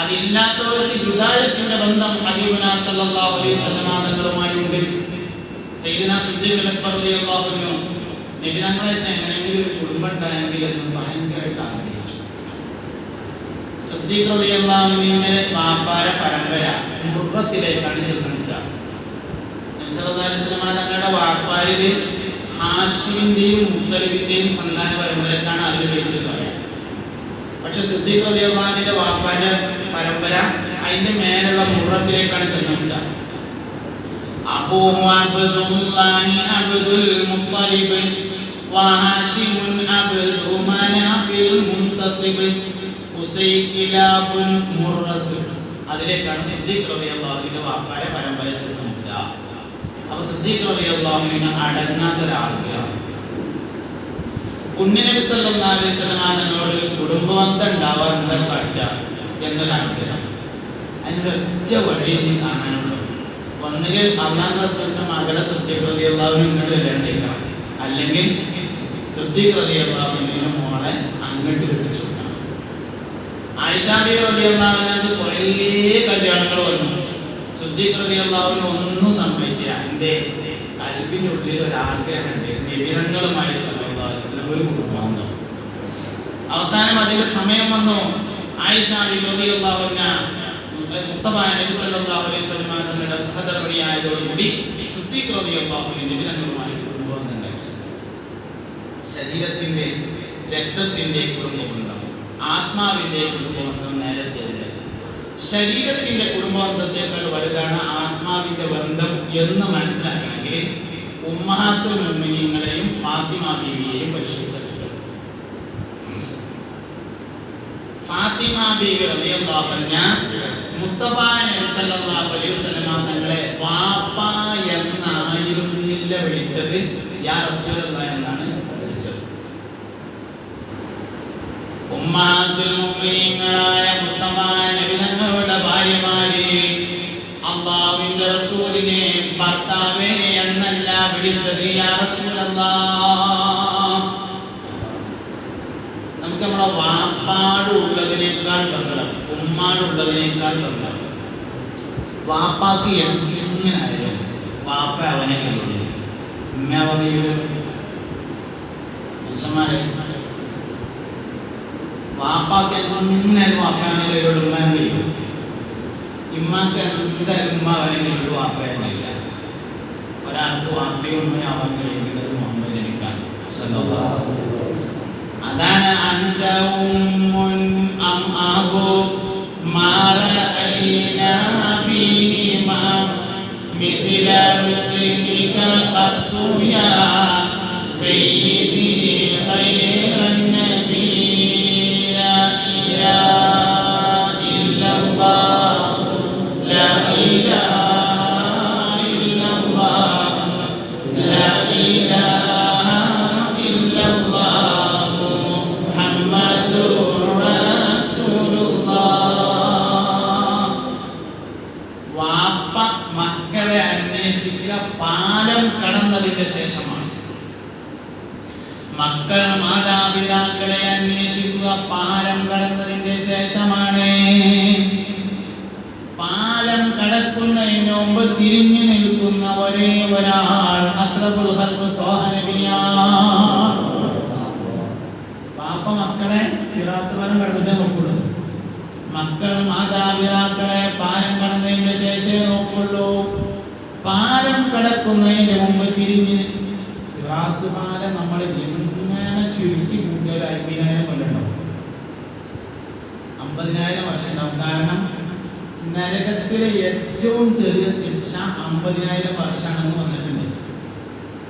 അതില്ലാത്തവർക്ക് ഹിദായത്തിന്റെ ബന്ധം ഹബീബുനാ സല്ലല്ലാഹു അലൈഹി വസല്ലം തങ്ങളുമായി ഉണ്ട്. സയ്യിദുനാ സിദ്ദീഖ് അക്ബർ റളിയല്ലാഹു അൻഹു നബി തങ്ങളായിട്ട് എങ്ങനെയെങ്കിലും ഒരു കുടുംബം ഉണ്ടായെങ്കിൽ എന്ന് ഭയങ്കരമായിട്ട് ആഗ്രഹിച്ചു. സിദ്ദീഖ് റളിയല്ലാഹു അൻഹുവിന്റെ വാപ്പാര പരമ്പര മുർറത്തിലേക്കാണ് ചെന്നിട്ടുക. നബി സല്ലല്ലാഹു അലൈഹി വസല്ലം തങ്ങളുടെ വാപ്പാരില് ഹാഷിമിന്റെയും മുത്തലിബിന്റെയും സന്താന പരമ്പരക്കാണ് അതിൽ വയ്ക്കുന്നത്. പക്ഷെ സിദ്ദീഖ് റളിയല്ലാഹു അൻഹുവിന്റെ വാപ്പാന്റെ പരമ്പര അതിന്റെ മേലുള്ള മുറത്തിലേക്കാണ് ചെന്നിട്ടുക. അബൂഹു അബ്ദുല്ലാഹി അബ്ദുൽ മുത്തലിബ് വഹാഷിമുൻ അബ്ദു മനാഫിൽ മുൻതസിബ് ഉസൈഖിലാബുൻ മുറത്ത്. അതിലേക്കാണ് സിദ്ദീഖ് റളിയല്ലാഹു അൻഹുവിന്റെ വാപ്പാരെ പരമ്പര ചെന്നിട്ടുക. അപ്പൊ സിദ്ദീഖ് റളിയല്ലാഹു അൻഹുവിന് അടങ്ങാത്തൊരാഗ്രഹം, പുണ്യനബി സല്ലല്ലാഹു അലൈഹി വസല്ലം തങ്ങളോട് ഒരു കുടുംബബന്ധം ഉണ്ടാവാൻ എന്താ കാട്ടുക എന്നൊരാഗ്രഹം. അതിനൊരൊറ്റ വഴി എനിക്ക് കാണാനുള്ളൂ. ഒന്നുകിൽ അള്ളാഹു റസൂലിന്റെ മകളെ സിദ്ദീഖ് റളിയല്ലാഹു അൻഹു ഇങ്ങോട്ട് വരേണ്ടിയിരിക്കണം, അല്ലെങ്കിൽ സിദ്ദീഖ് റളിയല്ലാഹു അൻഹുവിന്റെ മോളെ അങ്ങോട്ട് കെട്ടിച്ചു കൊടുക്കണം. ആയിഷ ബീവി റളിയല്ലാഹു അൻഹക്ക് കുറേ കല്യാണങ്ങൾ വന്നു. സിദ്ദീഖ് റളിയല്ലാഹു അൻഹു ഒന്നും സമ്മതിച്ചില്ല. എന്തേ? കൽബിന്റെ ഉള്ളിൽ ഒരു ആഗ്രഹമുണ്ട്, നബിതങ്ങളുമായി സല്ലല്ലാഹു അലൈഹി വസല്ലം ഒരു കുടുംബബന്ധം. അവസാനം അതിന്റെ സമയം വന്നു. ആയിഷ ബീവി റളിയല്ലാഹു അൻഹ മുസ്തഫ നബി സല്ലല്ലാഹു അലൈഹി വസല്ലം തങ്ങളുടെ സഹധർമ്മിണിയായതോടുകൂടി സിദ്ദീഖ് റളിയല്ലാഹു അൻഹു നബിതങ്ങളുമായി കുടുംബബന്ധം ഉണ്ടാക്കി. ശരീരത്തിന്റെ രക്തത്തിന്റെ കുടുംബബന്ധം, ആത്മാവിന്റെ കുടുംബബന്ധം നേരത്തെ ഉണ്ട്. ശരീരത്തിന്റെ കുടുംബബന്ധത്തെക്കാൾ വലുതാണ് ആത്മാവിന്റെ ബന്ധം എന്ന് മനസ്സിലാക്കണമെങ്കിൽ ഉമ്മഹാത്തുൽ മുഅ്മിനീങ്ങളെയും ഫാത്തിമ ബീവിയെയും പരിശോധിച്ചിട്ടുണ്ട്. ഫാത്തിമ ബീവി റളിയല്ലാഹു അൻഹ മുസ്തഫ നബി സല്ലല്ലാഹു അലൈഹി വസല്ലം തങ്ങളെ വാപ്പ എന്നായിരുന്നില്ല വിളിച്ചത്, യാ റസൂലല്ലാഹ് എന്നാണ് വിളിച്ചത്. ഉമ്മഹാത്തുൽ മുഅ്മിനീങ്ങളായ മുസ്തഫ നബി തങ്ങളുടെ ഭാര്യമാരെ അല്ലാഹുവിന്റെ റസൂലിനെ ഭർത്താവേ എന്നല്ല വിളിച്ചത്, യാ റസൂലല്ലാഹ്. നമുക്ക് നമ്മളെ വാപ്പാടുള്ളതിനേക്കാൾ ബന്ധം, ഉമ്മാടുള്ളതിനേക്കാൾ ബന്ധം. വാപ്പാക്ക് എങ്ങനായാലും വാപ്പ അവനെ കഴിയും, ഉമ്മ അവനെയും. മനുഷ്യന്മാരെ വാപ്പാക്ക് എങ്ങനെയാലും വാപ്പാനെ കഴിയുള്ളൂ, ഉമ്മാനെ കഴിയും. ഇമ്മാക്ക് എന്തായാലും ഉമ്മ അവനെ കഴിയുള്ളൂ, വാപ്പയെ കഴിയില്ല. ഒരാൾക്ക് വാപ്പയും ഉമ്മയും ആവാൻ കഴിയുന്നത് മുഹമ്മദ് നബിക്കാണ് സല്ലല്ലാഹു അലൈഹി വസല്ലം. അതാണ് അൻത ഉമ്മുൻ അം അബു മാ റഅയ്നാ ഫീഹിമാ മിസ്ല റുസ്ലിക ഖത്തു യാ സയ്യിദി ഖൈറൻ നബി ലാ ഇലാഹ ഇല്ലല്ലാഹ് ലാ ഇലാഹ ഇല്ലല്ലാഹ് ലാ ഇലാഹ ഇല്ലല്ലാഹ് മുഹമ്മദുർ റസൂലുള്ളാഹ്. വാപ്പ മക്കളെ അന്വേഷിക്കുക പാലം കടന്നതിന്റെ ശേഷമാണ്. മക്കൾ മാതാപിതാക്കളെ അന്വേഷിക്കുക പാലം കടന്നതിന്റെ ശേഷമാണ്. പാലം കടക്കുന്നതിന് മുമ്പ് തിരിഞ്ഞു നിൽക്കുന്ന ഒരേ ഒരാൾ അഷ്റഫുൽ ഖൽഖ് ത്വാഹ നബിയാണ്. പാപ്പ മക്കളെ സിറാത്ത് പാലം കടന്നിട്ടേ നോക്കുള്ളൂ, മക്കൾ മാതാപിതാക്കളെ പാലം കടന്നതിന്റെ ശേഷമേ നോക്കുള്ളൂ. പാലം കടക്കുന്നതിന് മുമ്പ് തിരിഞ്ഞ്, സിറാത്ത് പാലം നമ്മൾ എങ്ങനെ ചുരുക്കി കൂട്ടിയാൽ 50,000 കൊല്ലണ്ടാവും, 50,000 വർഷം ഉണ്ടാവും. കാരണം നരകത്തിലെ ഏറ്റവും ചെറിയ ശിക്ഷ 50,000 വർഷമാണെന്ന് വന്നിട്ടുണ്ട്.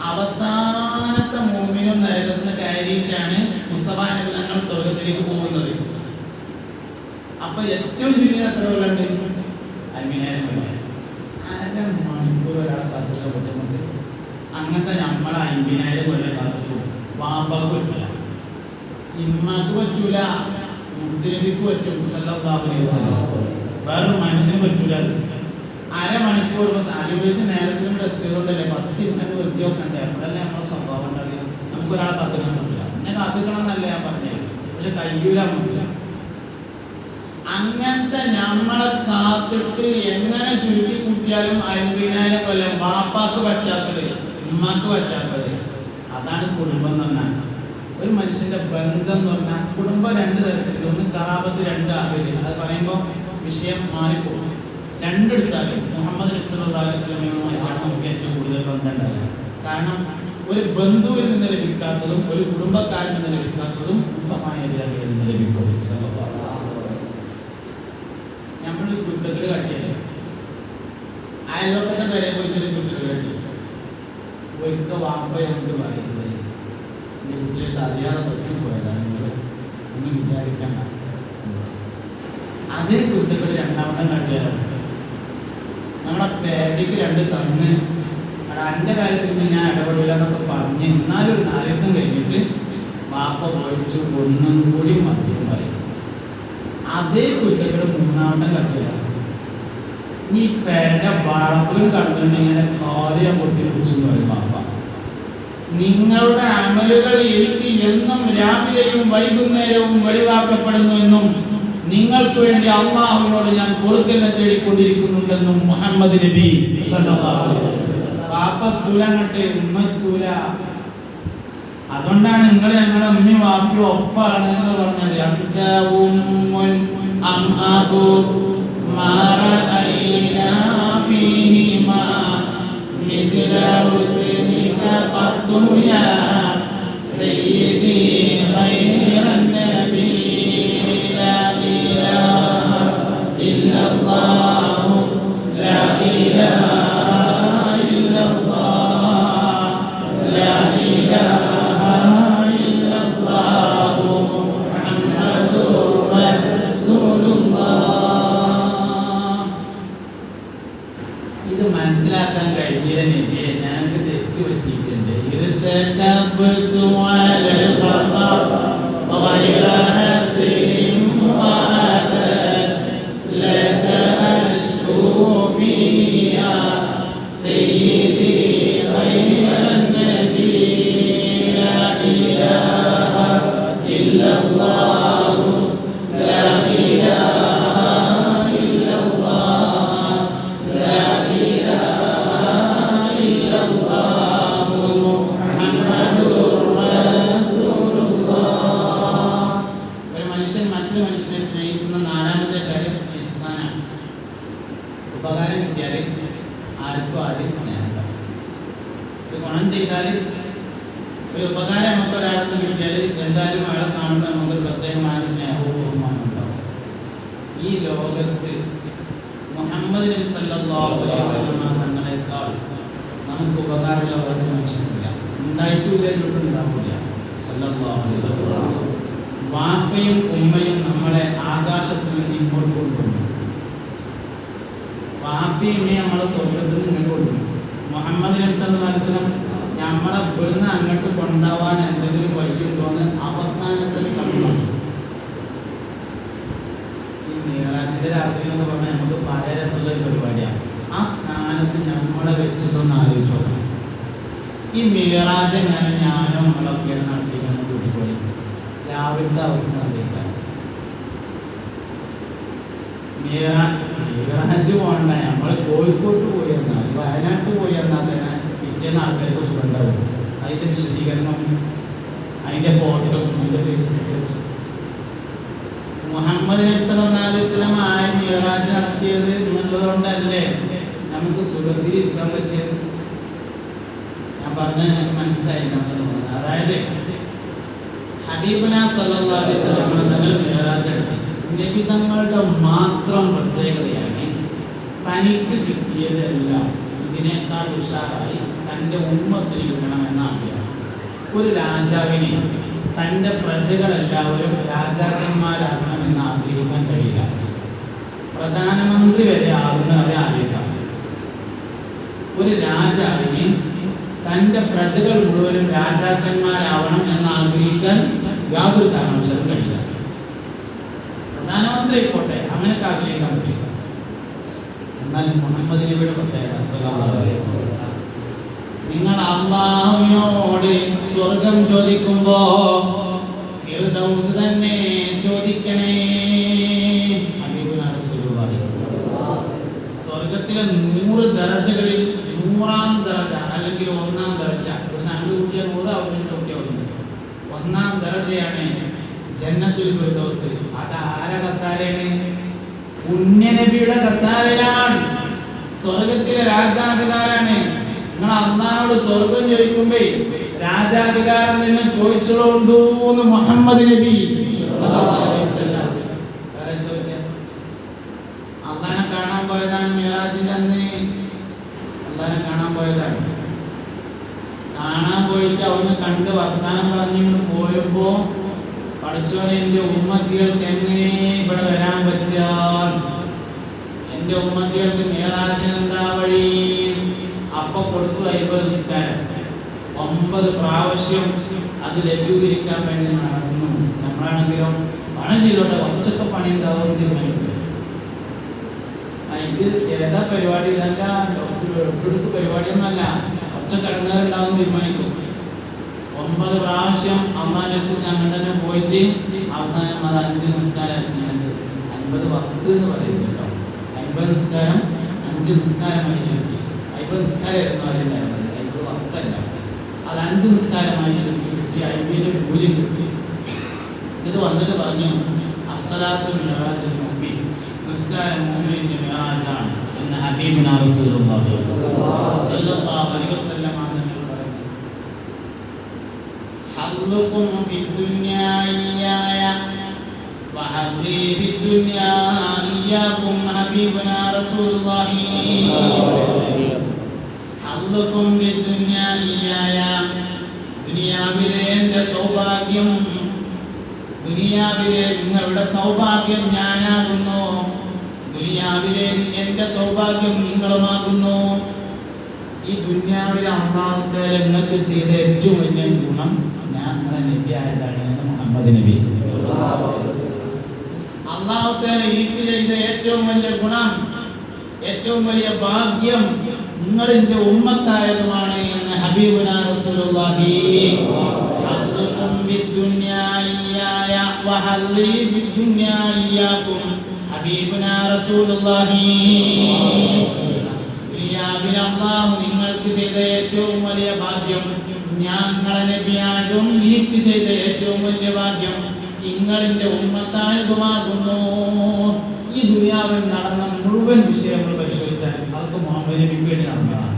അവസാനത്തെ മോമിനും നരകത്തിന് കയറിയിട്ടാണ് മുസ്തഫ നബി തങ്ങൾ സ്വർഗത്തിലേക്ക് പോകുന്നത്. അപ്പൊ ഏറ്റവും ചുരുങ്ങിയ എത്ര കൊല്ലുണ്ട്? 50,000 കൊല്ലം. 1/2 മണിക്കൂർ ഒരാളെ കത്തിക്കാൻ പറ്റുന്നുണ്ട്. 50,000 കൊല്ലം കാത്തിക്കും. വാപ്പക്ക് പറ്റില്ല, ഇമ്മക്ക് പറ്റൂല, മുത്തുനബിക്ക് പറ്റും സല്ലല്ലാഹു അലൈഹി വസല്ലം. വേറൊരു മനുഷ്യന് പറ്റൂല. അരമണിക്കൂർ സാനിബേസ് നേരത്തിനും കൂടെ എത്തിയതുകൊണ്ടല്ലേ 10 മിനിറ്റ് വെറുതെ വെക്കണ്ടേ? അപ്പോഴല്ലേ നമ്മളെ സ്വഭാവം ഉണ്ടറിയാം. നമുക്കൊരാളെ കാത്തിക്കാൻ പറ്റില്ല. എന്നെ കാത്തിക്കണം എന്നല്ല ഞാൻ പറഞ്ഞത്, പക്ഷെ കഴിയൂല നമുക്ക്. അങ്ങനത്തെ നമ്മളെ കാത്തിട്ട് എങ്ങനെ ചുരുക്കി കൂട്ടിയാലും 50,000 കൊല്ലം ബാപ്പാക്ക് പറ്റാത്തത്, ഉമ്മാക്ക് പറ്റാത്തത്. അതാണ് കുടുംബം എന്ന് പറഞ്ഞാൽ. ഒരു മനുഷ്യന്റെ ബന്ധം എന്ന് പറഞ്ഞാൽ കുടുംബം 2 തരത്തിലുണ്ട്. ഒന്ന് ഖറാബത്ത്, 2 അഹ്ല്. അത് പറയുമ്പോൾ വിഷയം മാറിപ്പോകും. രണ്ടെടുത്താലും മുഹമ്മദ് നബി സല്ലല്ലാഹു അലൈഹി വസല്ലമയുമായിട്ടാണ് നമുക്ക് ഏറ്റവും കൂടുതൽ ബന്ധം ഉണ്ടാകുക. കാരണം ഒരു ബന്ധുവിൽ നിന്ന് ലഭിക്കാത്തതും ഒരു കുടുംബക്കാരിൽ നിന്ന് ലഭിക്കാത്തതും മുസ്തഫാ നബിയിൽ നിന്ന് ലഭിക്കും. നമ്മൾ കുരുത്തക്കേട് കാട്ടിയല്ലേ, അയൽവക്കത്തെ വരെ പോയിട്ടൊരു കുരുത്തക്കേട് കാട്ടി. ഒരിക്കൽ വാപ്പ എന്നിട്ട് പറയുന്നത്, എൻ്റെ കുട്ടികൾക്ക് അറിയാതെ പറ്റിപ്പോയതാണ്, നിങ്ങൾ ഒന്നും വിചാരിക്കണ്ട. അതേ കുരുത്തക്കേട് 2ാമത്തെ കാട്ടിയാലോ? നമ്മുടെ പേരടിക്ക് 2 തന്ന് എൻ്റെ കാര്യത്തിൽ ഞാൻ ഇടപെടില്ല എന്നൊക്കെ പറഞ്ഞ് എന്നാലും ഒരു 4 ദിവസം കഴിഞ്ഞിട്ട് വാപ്പ പോയിട്ട് ഒന്നും കൂടി മദ്യം പറയും. അതേ കുരുത്തക്കേട് 3ാമത്തെ കാട്ടിയാണ്. ഈ പേരുടെ വളപ്പിലും കടന്നിട്ടുണ്ടെങ്കിൽ കാലിയ പൊത്തി കുറിച്ചെന്ന് പറയും വാപ്പ. നിങ്ങളുടെ അമലുകൾ എനിക്ക് എന്നും രാവിലെയും വൈകുന്നേരവും വെളിവാക്കപ്പെടുന്നുവെന്നും നിങ്ങൾക്ക് വേണ്ടി അള്ളാഹുവിനോട് ഞാൻ പൊറുക്കലിനെ തേടിക്കൊണ്ടിരിക്കുന്നുണ്ടെന്നും മുഹമ്മദ് നബി സല്ലല്ലാഹു അലൈഹി വസല്ലം. വാപ്പ തുലങ്ങട്ടെ, ഉമ്മത്തൂല. അതുകൊണ്ടാണ് നിങ്ങൾ ഞങ്ങളെ ഉമ്മി വാപ്പി ഒപ്പാണ് എന്ന് പറഞ്ഞത്. ഇത് മനസ്സിലാക്കാൻ കഴിഞ്ഞില്ല നബിയെ, ഞങ്ങൾക്ക് തെറ്റ് പറ്റിയിട്ടുണ്ട്. മനുഷ്യനെ സ്നേഹിക്കുന്ന 4ാമത്തെ കാര്യം ഇഹ്സാനാണ്. ഉപകാരം കിട്ടിയാൽ ആർക്കും ആരെയും സ്നേഹം. ഒരു ഗുണം ചെയ്താൽ, ഒരു ഉപകാരം നമുക്ക് ഒരാളിൽ നിന്ന് കിട്ടിയാൽ എന്തായാലും അയാളെ കാണുമ്പോൾ നമുക്ക് പ്രത്യേകമായ സ്നേഹവും ബഹുമാനവും ഉണ്ടാവും. ഈ ലോകത്ത് മുഹമ്മദ് നബി സല്ലല്ലാഹു അലൈഹി വസല്ലം തങ്ങളെക്കാൾ നമുക്ക് ഉപകാരമുള്ള ഒരു മനുഷ്യനില്ല, ഉണ്ടായിട്ടില്ല, ഉണ്ടാവില്ല. സല്ലല്ലാഹു അലൈഹി വസല്ലം വാപ്പയും ഉമ്മയും നമ്മളെ ആകാശത്തിൽ നിന്ന് ഇങ്ങോട്ട് കൊണ്ടുവന്നു. വാപ്പയും ഉമ്മയും നമ്മളെ സ്വർഗത്തിൽ നിന്ന് ഇങ്ങോട്ട് കൊണ്ടുവന്നു. മുഹമ്മദ് നബി സല്ലല്ലാഹു അലൈഹി വസല്ലം നമ്മളെ ഇവിടുന്ന് അങ്ങോട്ട് കൊണ്ടുപോകാൻ എന്തെങ്കിലും വഴിയുണ്ടോ എന്ന് അവസാനത്തെ ശ്രമം. ഈ മിഅ്റാജിന്റെ രാത്രി എന്ന് പറഞ്ഞാൽ നമുക്ക് പല രസമുള്ള പരിപാടിയാണ്. ആ സ്ഥാനത്ത് നമ്മളെ വെച്ചിട്ടൊന്ന് ആലോചിച്ച് നോക്കണം. ഈ മിഅ്റാജ് ഞാനോ നമ്മളൊക്കെയാണ് നടത്തിക്കുന്നത്. കൂട്ടിക്കോളി, രാവിലത്തെ അവസ്ഥ നടത്തിയിട്ടാണ്. മിഅ്റാജ് പോകണ്ട, നമ്മൾ കോഴിക്കോട്ട് പോയി എന്നാൽ, വയനാട്ടിൽ പോയി എന്നാൽ തന്നെ പിറ്റേന്ന് ആൾക്കാർക്ക് സുഖം ഉണ്ടാവും. അതിൻ്റെ വിശദീകരണം, അതിൻ്റെ ഫോട്ടോ അതിൻ്റെ ഫേസ്ബുക്കിൽ വെച്ചു. മുഹമ്മദ് നബി സല്ലല്ലാഹു അലൈഹി വസല്ലം മിഅ്റാജ് നടത്തിയത് എന്നുള്ളതുകൊണ്ടല്ലേ നമുക്ക് സുഖത്തിൽ ഇരിക്കാൻ പറ്റിയത്. ഞാൻ പറഞ്ഞ മനസ്സിലായില്ല. അതായത് ഹബീബുനാ സല്ലല്ലാഹു അലൈഹി വസല്ലം തങ്ങൾ മിഅ്റാജ് നടത്തി. നബി തങ്ങളുടെ മാത്രം പ്രത്യേകതയാണ് തനിക്ക് കിട്ടിയതെല്ലാം ഇതിനേക്കാൾ ഉഷാറായി തൻ്റെ ഉമ്മത്തിന് കിട്ടണമെന്ന ആഗ്രഹം. ഒരു രാജാവിനെ തൻ്റെ പ്രജകളെല്ലാവരും രാജാക്കന്മാരാകണമെന്ന് ആഗ്രഹിക്കാൻ കഴിയില്ല. പ്രധാനമന്ത്രി വരെ ആകുന്നവരെ ആഗ്രഹിക്കാം. ഒരു രാജാവിന് തൻ്റെ പ്രജകൾ മുഴുവനും രാജാക്കന്മാരാവണം എന്ന് ആഗ്രഹിക്കാൻ യാതൊരു കാരണവശാലും കഴിയില്ല. പ്രധാനമന്ത്രി ആയിക്കോട്ടെ, അങ്ങനെയൊക്കെ ആഗ്രഹിക്കാൻ പറ്റില്ല. എന്നാൽ മുഹമ്മദ് നബിയുടെ പ്രത്യേകത നിങ്ങൾ അല്ലാഹുവിനോട് സ്വർഗം ചോദിക്കുമ്പോ ഫിർദൗസ് തന്നെ ചോദിക്കണേ. സ്വർഗത്തിലെ 100 ദറജകളിൽ 100ാം ദറജ അല്ലെങ്കിൽ 1ാം ദറജ, ഇവിടുന്ന് അങ്ങോട്ട് കൂട്ടിയ 100, അവിടെ കൂട്ടിയ 1ാം ദറജയാണ് ജന്നത്തുൽ ഫിർദൗസ്. അത് ആരെ കസാരയാണ്? പുണ്യനബിയുടെ കസാരയാണ്. സ്വർഗത്തിലെ രാജാധികാരാണ്. നിങ്ങൾ അള്ളാഹുവോട് സ്വർഗം ചോദിക്കുമ്പോ രാജാധികാരം തന്നെ ചോദിച്ചോണ്ടു എന്ന് മുഹമ്മദ് നബി സല്ലല്ലാഹു അലൈഹി വസല്ലം. അള്ളാഹനെ കാണാൻ പോയതാണ് മിഅ്റാജിന്റെ അന്ന്. അള്ളാഹനെ കാണാൻ പോയതാണ്. കാണാൻ പോയിട്ട് അവിടുന്ന് കണ്ട് വർത്താനം പറഞ്ഞിട്ട് പോരുമ്പോ പഠിച്ചോനെ എൻ്റെ ഉമ്മത്തികൾക്ക് എങ്ങനെ ഇവിടെ വരാൻ പറ്റുക? എൻ്റെ ഉമ്മത്തികൾക്ക് മിഅ്റാജിന് എന്താ വഴി? അപ്പൊ കൊടുത്തു 50 നിസ്കാരം 9 പ്രാവശ്യം അത് ലഘൂകരിക്കാൻ വേണ്ടി നടന്നു. നമ്മളാണെങ്കിലും പണം ചെയ്തോട്ടെ, കുറച്ചൊക്കെ പണി ഉണ്ടാവും തീരുമാനിക്കുന്നത്. ഇത് ഏതാ പരിപാടി? ഇതല്ല ഒപ്പിടുക്ക് പരിപാടിയൊന്നല്ല, കുറച്ചൊക്കെ ഇടങ്ങേറുണ്ടാവും തീരുമാനിക്കും. 9 പ്രാവശ്യം അമ്മാൻ്റെ അടുത്ത് ഞങ്ങൾ തന്നെ പോയിട്ട് അവസാനം അത് 5 നിസ്കാരം 50 10 എന്ന് പറയുന്നത് കേട്ടോ. 50 നിസ്കാരം 5 നിസ്കാരമായി ചുരുക്കി. 50 നിസ്കാരമായിരുന്നു അതിലുണ്ടായിരുന്നത്, 50 10 അല്ല. അത് 5 നിസ്കാരമായി ചുരുക്കി കിട്ടി. 50ന്റെ കൂലി കിട്ടി. ഇത് വന്നിട്ട് പറഞ്ഞു അസ്സലാത്തു മിഅ്റാജുൽ മുഅ്മിൻ, നിസ്കാരം മുഅ്മിനിന്റെ മിഅ്റാജാണ് എന്ന് ഹബീബുനാ റസൂലുള്ളാഹി സ്വല്ലല്ലാഹു അലൈഹി വസല്ലം പറഞ്ഞു. ഹല്ലുകും ഫിദ്ദുനിയാ ഇയ്യായ വഹദി ഫിദ്ദുനിയാ ഇയ്യാകും ഹബീബുനാ റസൂലുള്ളാഹി. ഹല്ലുകും ഫിദ്ദുനിയാ ഇയ്യായ, ദുനിയാവിലെ എൻ്റെ സൗഭാഗ്യം, ദുനിയാവിലെ നിങ്ങളുടെ സൗഭാഗ്യം ഞാനാകുന്നു, ദുനിയാവിലെ എൻ്റെ സൗഭാഗ്യം നിങ്ങളുമാകുന്നു. ഈ ദുനിയാവിലെ അള്ളാഹുവിന്റെ നിങ്ങൾക്ക് ചെയ്ത ഏറ്റവും വലിയ ഗുണം ഞാൻ നബിയായതാണ് എന്ന് മുഹമ്മദ് നബി. അള്ളാഹുവിന്റെ എനിക്ക് ചെയ്ത ഏറ്റവും വലിയ ഗുണം, ഏറ്റവും വലിയ ഭാഗ്യം നിങ്ങൾ എൻ്റെ ഉമ്മത്തായതുമാണ് എന്ന് ഹബീബുനാ റസൂലുള്ളാഹി. ഹദ്ദുകും ബിദ്ദുനിയാ ഇയ്യായ വഹല്ലി ബിദ്ദുനിയാ ഇയ്യാകും ഹബീബുനാ റസൂലുള്ളാഹി. ദുനിയാവിൽ അല്ലാഹു നിങ്ങൾക്ക് ചെയ്ത ഏറ്റവും വലിയ ഭാഗ്യം ഞങ്ങളെ നബിയായതും എനിക്ക് ചെയ്ത ഏറ്റവും വലിയ ഭാഗ്യം നിങ്ങളിൻ്റെ ഉമ്മത്തായതുമാകുന്നു. ഈ ദുനിയാവിൽ നടന്ന മുഴുവൻ വിഷയങ്ങൾ പരിശോധിച്ചാൽ അതൊക്കെ മുഹമ്മദ് നബിക്ക് വേണ്ടി നടന്നതാണ്.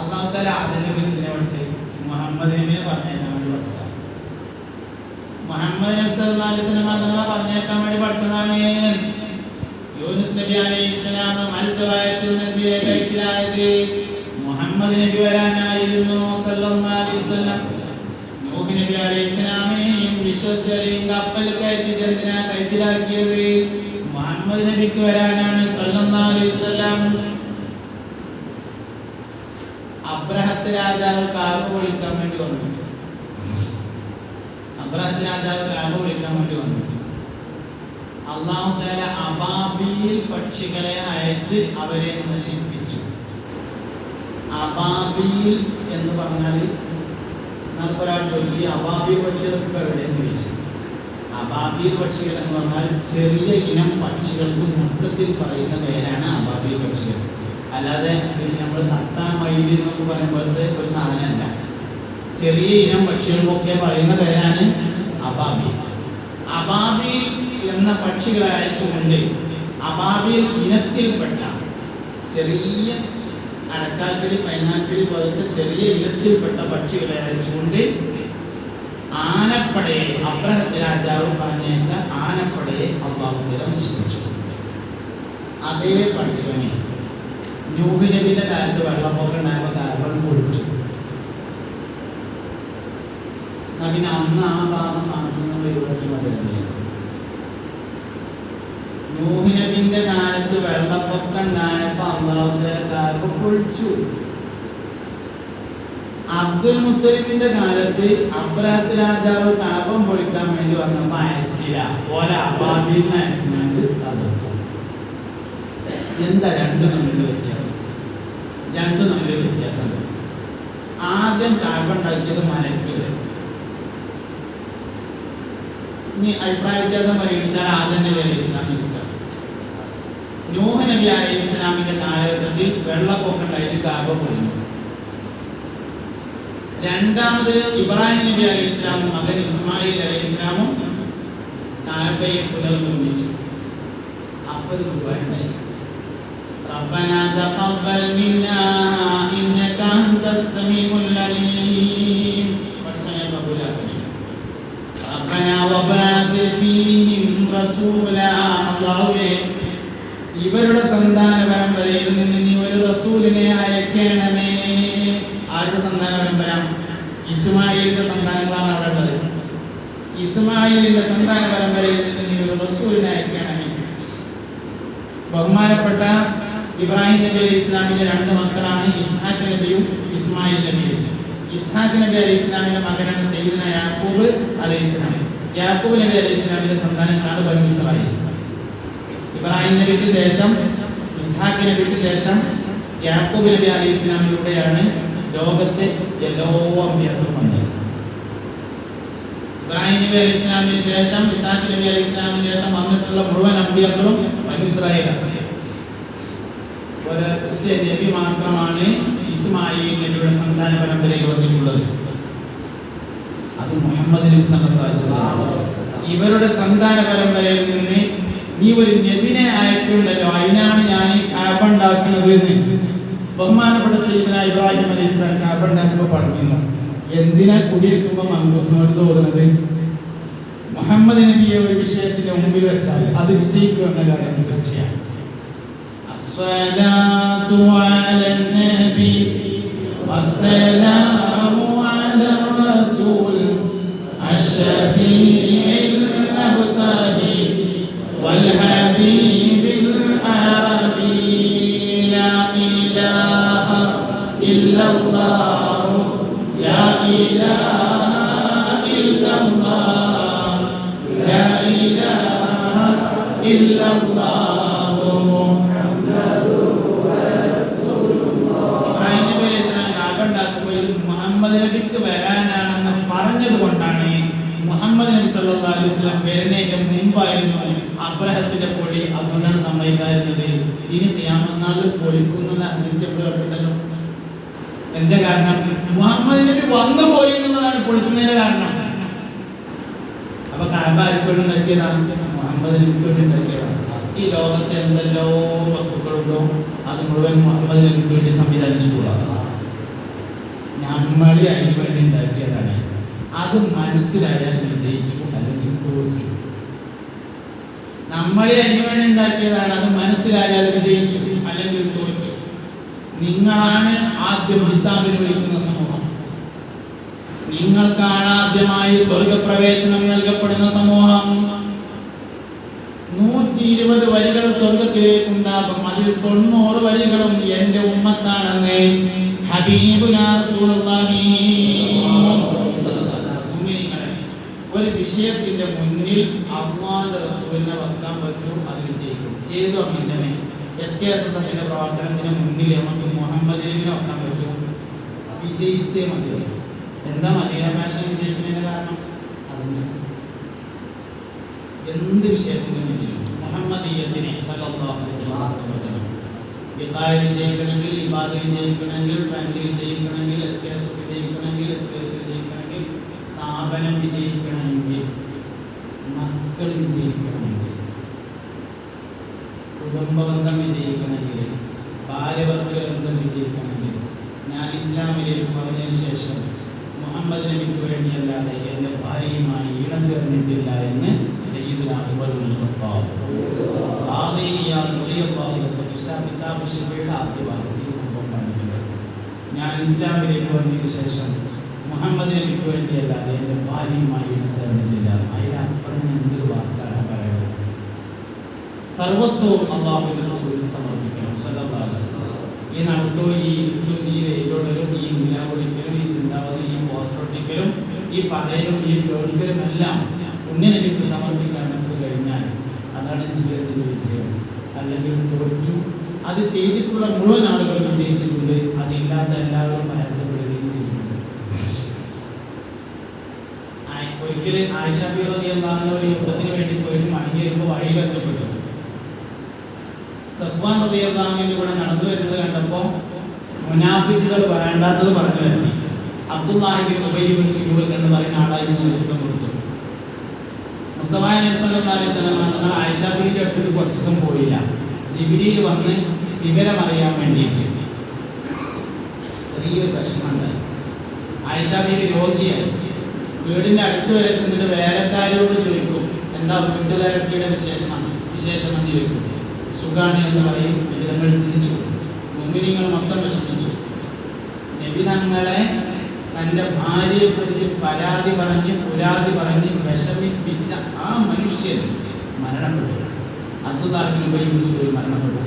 അല്ലാഹു തആല ആദം നബിയെ ഇതിനെ പഠിച്ച് മുഹമ്മദ് നബിയെ പറഞ്ഞേക്കാൻ വേണ്ടി പഠിച്ചതാണ്. മുഹമ്മദ് നബി സല്ലല്ലാഹു അലൈഹി വസല്ലം തങ്ങളെ പറഞ്ഞേക്കാൻ വേണ്ടി പഠിച്ചതാണ്. യൂനുസ് നബി അലൈഹിസ്സലാം മത്സ്യവയറ്റിൽ നിന്ന് കഴിച്ചിലായത് മുഹമ്മദ് നബി വരാനായിരുന്നു സല്ലല്ലാഹു അലൈഹി വസല്ലം. നൂഹ് നബി അലൈഹിസ്സലാമിനെയും വിശ്വസ്യരെയും കപ്പലിൽ കയറ്റിട്ട് എന്തിനാ കഴിച്ചിലാക്കിയത്? മുഹമ്മദ് നബിക്ക് വരാനാണ് സല്ലല്ലാഹു അലൈഹി വസല്ലം. അബ്രഹത്ത് രാജാവ് കാബ പൊളിക്കാൻ വേണ്ടി വന്നു. അബ്രഹത്ത് രാജാവ് കാബ പൊളിക്കാൻ വേണ്ടി വന്നു. അല്ലാഹു തആല അബാബീൽ പക്ഷികളെ അയച്ച് അവരെ നശിപ്പിച്ചു. അബാബീൽ എന്ന് പറഞ്ഞാൽ ഒരാൾ ചോദിച്ചു അബാബീൽ പക്ഷികൾക്ക് എവിടെയെന്ന് ചോദിച്ചു. അബാബീൽ പക്ഷികൾ എന്ന് പറഞ്ഞാൽ ചെറിയ ഇനം പക്ഷികൾക്ക് മൊത്തത്തിൽ പറയുന്ന പേരാണ് അബാബീൽ പക്ഷികൾ. അല്ലാതെ നമ്മൾ തത്ത മയിൽ എന്നൊക്കെ പറയുമ്പോഴത്തെ ഒരു സാധനമല്ല. ചെറിയ ഇനം പക്ഷികൾക്കൊക്കെ പറയുന്ന പേരാണ് അബാബീൽ. അബാബീൽ എന്ന പക്ഷികളെ അയച്ചുകൊണ്ട് അബാബീൽ ഇനത്തിൽപ്പെട്ട ചെറിയ അടക്കാക്കിളി പൈനാക്കിളി പോലത്തെ ചെറിയ ഇനത്തിൽപ്പെട്ട പക്ഷികളെ അയച്ചുകൊണ്ട് ആനപ്പടയെ അബ്രഹത്ത് രാജാവ് പറഞ്ഞയച്ച ആനപ്പടയെ അല്ലാഹു നശിപ്പിച്ചു. അതേ പഠിച്ചോനെ നൂഹ് നബിയുടെ കാലത്ത് വെള്ളപ്പൊക്കം ഉണ്ടായപ്പോൾ കാർബൺ പൊളിച്ചു. പിന്നെ അന്ന് ആ ഭാഗം മാറ്റുന്നത് ഒഴിവാക്കി മതിയായിരുന്നു. നൂഹ് നബിന്റെ കാലത്ത് വെള്ളപ്പൊക്കം ഉണ്ടായപ്പോൾ അല്ലാഹു തആല കാർബൺ പൊളിച്ചു. അബ്ദുൽ മുത്തലിബിന്റെ കാലത്ത് അബ്രഹത്ത് രാജാവ് കാപം പൊളിക്കാൻ വേണ്ടി വന്നപ്പോൾ അയച്ചില്ല, ഓല അബാബിന്ന് അയച്ചുകൊണ്ട് തകർത്തു. എന്താ രണ്ടും തമ്മിലുള്ള വ്യത്യാസം? ആദ്യം കാപ ഉണ്ടാക്കിയത് മലക്കുകൾ. ഇനി അഭിപ്രായ വ്യത്യാസം പരിഗണിച്ചാൽ ആദം നബി അലൈഹി ഇസ്ലാമിൽ നൂഹ് നബി അലൈഹി ഇസ്ലാമിന്റെ കാലഘട്ടത്തിൽ വെള്ളപ്പൊക്കം ഉണ്ടായിട്ട് കാബ പൊളിഞ്ഞു. രണ്ടാമത് ഇബ്രാഹിം നബി അലൈഹി ഇസ്ലാമും മകൻ ഇസ്മായിൽ അലൈഹി ഇസ്ലാമും കാബയെ പുനർനിർമ്മിച്ചു. അപ്പോൾ ദുആ ഉണ്ടായി, റബ്ബനാ തഖബ്ബൽ മിന്നാ ഇന്നക അൻതസ് സമീഉൽ അലീം. പടച്ചോനെ കബൂലാക്കണേ. റബ്ബനാ വബഅസ് ഫീഹിം റസൂലാ. അല്ലാഹുവേ, ഇവരുടെ സന്താന പരമ്പരയിൽ നിന്ന് നീ ഒരു റസൂലിനെ അയക്കണമേ. ആരുടെ സന്താന പരമ്പര? ഇസ്മായിലിന്റെ സന്താനങ്ങളാണ് അവിടെ ഉള്ളത്. ഇസ്മായിലിന്റെ സന്താന പരമ്പരയിൽ നിന്ന് നീ ഒരു റസൂലിനെ അയക്കണമേ. ബഹുമാനപ്പെട്ട ഇബ്രാഹിം നബി അലൈഹി ഇസ്ലാമിന്റെ രണ്ട് മക്കളാണ് ഇസ്ഹാഖ് നബിയും ഇസ്മായിൽ നബിയും. ഇസ്ഹാഖ് നബി അലൈഹി ഇസ്ലാമിന്റെ മകനാണ് സയ്യിദുന യാക്കൂബ് അലൈഹി ഇസ്ലാം. യാക്കൂബ് നബി അലൈഹി ഇസ്ലാമിന്റെ സന്താനങ്ങളാണ് ബനൂ ഇസ്രായേൽ. ഇബ്രാഹിം നബിക്ക് ശേഷം ഇസ്ഹാഖ് നബിക്ക് ശേഷം യാക്കൂബ് നബി അലൈഹി ഇസ്ലാമിലൂടെയാണ് ലോകത്തെ എല്ലാ അമ്പിയാക്കളും വന്നത്. ഇബ്രാഹിം നബി അലൈഹി ഇസ്ലാമിന് ശേഷം ഇസ്ഹാഖ് നബി അലൈഹി ഇസ്ലാമിന് ശേഷം വന്നിട്ടുള്ള മുഴുവൻ അമ്പിയാക്കളും ബനൂ ഇസ്രായേലാണ്. ഒരൊറ്റ നബി മാത്രമാണ് ഇസ്മായിൽ നബിയുടെ സന്താന പരമ്പരയിൽ വന്നിട്ടുള്ളത്. അത് മുഹമ്മദ് നബി സല്ലല്ലാഹു അലൈഹി വസല്ലം. ഇവരുടെ സന്താന പരമ്പരയിൽ നിന്ന് നീ ഒരു നബിനെ അയക്കുണ്ടല്ലോ, അതിനാണ് ഞാൻ ഈ കാബ ഉണ്ടാക്കുന്നത് എന്ന് ബഹുമാനപ്പെട്ട സയ്യിദുന ഇബ്രാഹിം അലൈഹി ഇസ്ലാം കാബ ഉണ്ടാക്കുമ്പോൾ പറഞ്ഞിരുന്നു. എന്തിനാ കുടിയിരിക്കുമ്പോൾ മങ്കൂസിനോട് തോന്നുന്നത്? മുഹമ്മദ് നബിയെ ഒരു വിഷയത്തിന്റെ മുമ്പിൽ വെച്ചാൽ അത് വിജയിക്കുമെന്ന കാര്യം തീർച്ചയാണ്. അസ്സലാത്തു അലൻ നബി വസ്സലാമു അലർ റസൂൽ അഷ്ഫീഇൽ മുബ്തഹി والحبيب العربي لا إله إلا الله لا إله إلا الله لا إله إلا الله محمد رسول الله. ഇബ്രാഹിം നബി അലൈഹി സ്വലാം കാബ ഉണ്ടാക്കുമ്പോൾ ഇത് മുഹമ്മദ് നബിക്ക് വരാനാണെന്ന് പറഞ്ഞതുകൊണ്ടാണ് മുഹമ്മദ് നബി സല്ലല്ലാഹു അലൈഹി വസല്ലം വരുന്നതിന്റെ മുമ്പായിരുന്നു അബ്രഹത്തിന്റെ പൊടി. അതുകൊണ്ടാണ് സമ്മതിക്കാതിരുന്നത്. ഇനി ഖിയാമത്ത് നാളിൽ പൊളിക്കുന്നുള്ള ഹദീസ് കേട്ടിട്ടല്ലോ. എന്താ കാരണം? മുഹമ്മദ് നബി വന്നു പോയി എന്നുള്ളതാണ് പൊളിക്കുന്നതിന്റെ കാരണം. അപ്പൊ കഅബ ആർക്ക് വേണ്ടി ഉണ്ടാക്കിയതാണ്? മുഹമ്മദ് നബിക്ക് വേണ്ടി ഉണ്ടാക്കിയതാണ്. ഈ ലോകത്തെ എന്തെല്ലോ വസ്തുക്കളുണ്ടോ അത് മുഴുവൻ മുഹമ്മദ് നബിക്ക് വേണ്ടി സംവിധാനിച്ചിട്ടുള്ളതാണ്. നമ്മളെ അതിന് വേണ്ടി ഉണ്ടാക്കിയതാണ്. അത് മനസ്സിലായാൽ വിജയിച്ചു, അല്ലെങ്കിൽ തോറ്റു. നമ്മളെ അതിനുവേണ്ടി ഉണ്ടാക്കിയതാണ്, അത് മനസ്സിലായാൽ വിജയിച്ചു, അല്ലെങ്കിൽ തോറ്റു. നിങ്ങളാണ് ആദ്യം ഹിസാബിന് വിളിക്കുന്ന സമൂഹം. നിങ്ങൾക്കാണ് ആദ്യമായി സ്വർഗപ്രവേശനം നൽകപ്പെടുന്ന സമൂഹം. 120 വരികൾ സ്വർഗത്തിലേക്കുണ്ടാകും. അതിൽ 90 വരികളും എന്റെ ഉമ്മത്താണെന്ന് ഹബീബുനാ റസൂലുള്ളാഹി. ഒരു വിഷയത്തിന്റെ മുന്നിൽ അല്ലാഹുവിന്റെ റസൂലിനെ വെക്കാൻ പറ്റും, അത് വിജയിക്കും. ഏതോ അങ്ങനെ SKSSFന്റെ പ്രവർത്തനത്തിന് മുന്നിൽ നമുക്ക് മുഹമ്മദ് നബിനെ വെക്കാൻ പറ്റും, വിജയിച്ചേ മതി. എന്താ മദീന ഫാഷൻ വിജയിക്കുന്നതിന്റെ കാരണം? എന്ത് വിഷയത്തിന്റെ മുന്നിലും മുഹമ്മദീയത്തിനെ സല്ലല്ലാഹു അലൈഹി വസല്ലം വിജയിക്കണമെങ്കിൽ, ഇബാദ വിജയിക്കണമെങ്കിൽ, ട്രെൻഡ് വിജയിക്കണമെങ്കിൽ, SKSF വിജയിക്കണമെങ്കിൽ, SKS വിജയിക്കണമെങ്കിൽ, സ്ഥാപനം വിജയിക്കണമെങ്കിൽ, മക്കൾ വിജയിക്കണമെങ്കിൽ, കുടുംബബന്ധം വിജയിക്കണമെങ്കിൽ, ഭാര്യഭർത്തൃബന്ധം വിജയിക്കണമെങ്കിൽ, ഞാൻ ഇസ്ലാമിലേക്ക് വന്നതിന് ശേഷം മുഹമ്മദ് നബിക്ക് വേണ്ടിയല്ലാതെ എൻ്റെ ഭാര്യയുമായി ഇണചേർന്നിട്ടില്ല എന്ന് സയ്യിദുനാ ഉമർ ഇബ്നുൽ ഖത്താബ് ആദ്യ ഭാഗത്ത് ഈ സംഭവം പറഞ്ഞിട്ടുണ്ട്. ഞാൻ ഇസ്ലാമിലേക്ക് വന്നതിന് ശേഷം മുഹമ്മദ് നബിക്ക് വേണ്ടിയല്ലാതെ എൻ്റെ ഭാര്യയുമായി ഇണചേർന്നിട്ടില്ല. അതിനപ്പുറം എന്തൊരു വാർത്തയാണ് പറയുന്നത്? സർവസ്വവും അല്ലാഹുവിന്റെ റസൂലിന് സമർപ്പിക്കണം സല്ലല്ലാഹു അലൈഹി വസല്ലം. ഈ നടത്തവും ഈ ഇരുത്തും ഈ വെയിലുള്ളലും ഈ നിലാവൊളിക്കലും ഈ ചിന്താ അதாவது ഈ പോസ്റ്റർ ഒട്ടിക്കലും ഈ പറയലും ഈ കേൾക്കലും എല്ലാം പുണ്യനബിക്ക് സമർപ്പിക്കാൻ നമുക്ക് കഴിഞ്ഞാൽ അതാണ് ജീവിതത്തിൻ്റെ വിജയം. അല്ലെങ്കിൽ തോറ്റു. അത് ചെയ്തിട്ടുള്ള മുഴുവൻ ആളുകളും വിജയിച്ചിട്ടുണ്ട്, അതില്ലാത്ത എല്ലാവരും പരാജയപ്പെടുകയും ചെയ്തിട്ടുണ്ട്. ഒരിക്കലും ആയിഷ ബീവി റളിയല്ലാഹു അൻഹ ഒരു യുദ്ധത്തിന് വേണ്ടി പോയിട്ട് മടങ്ങി വരുമ്പോൾ വഴിയിൽ ഒറ്റപ്പെട്ടു. സഫ്വാൻ റളിയല്ലാഹു അൻഹുവിന്റെ കൂടെ നടന്നു വരുന്നത് കണ്ടപ്പോൾ മുനാഫിക്കുകൾ വേണ്ടാത്തത് പറഞ്ഞു വരുത്തി. അബ്ദുല്ലാഹി ഇബ്നു ഉബയ്യ് ഇബ്നു സലൂൽ എന്ന് പറയുന്ന ആളായിരുന്നു നേതൃത്വം കൊടുത്തു. മുസ്തഫ നബി സല്ലല്ലാഹു അലൈഹി വസല്ലം തങ്ങൾ ആയിഷ ബീവിയുടെ അടുത്തേക്ക് കുറച്ച് ദിവസം പോയില്ല. ജിബ്രീൽ വന്ന് വിവരം അറിയാൻ വേണ്ടിയിട്ട്. ചെറിയൊരു പ്രശ്നമുണ്ട്. ആയിഷ ബീവി രോഗിയായി. വീടിൻ്റെ അടുത്ത് വരെ ചെന്നിട്ട് വേലക്കാരോട് ചോദിക്കും, എന്താ വീട്ടുകാരൊക്കെയുടെ വിശേഷമെന്ന് ചോദിക്കും. സുഖാണ് എന്ന് പറയും. നബി തങ്ങൾ തിരിച്ചു. മുഅ്മിനീങ്ങൾ മൊത്തം വിഷമിച്ചു. നബി തങ്ങളെ തൻ്റെ ഭാര്യയെക്കുറിച്ച് പുരാതി പറഞ്ഞ് വിഷമിപ്പിച്ച ആ മനുഷ്യൻ മരണപ്പെട്ടു. അബ്ദുല്ലാഹി ഇബ്നു ഉബയ്യ് ഇബ്നു സലൂൽ മരണപ്പെട്ടു.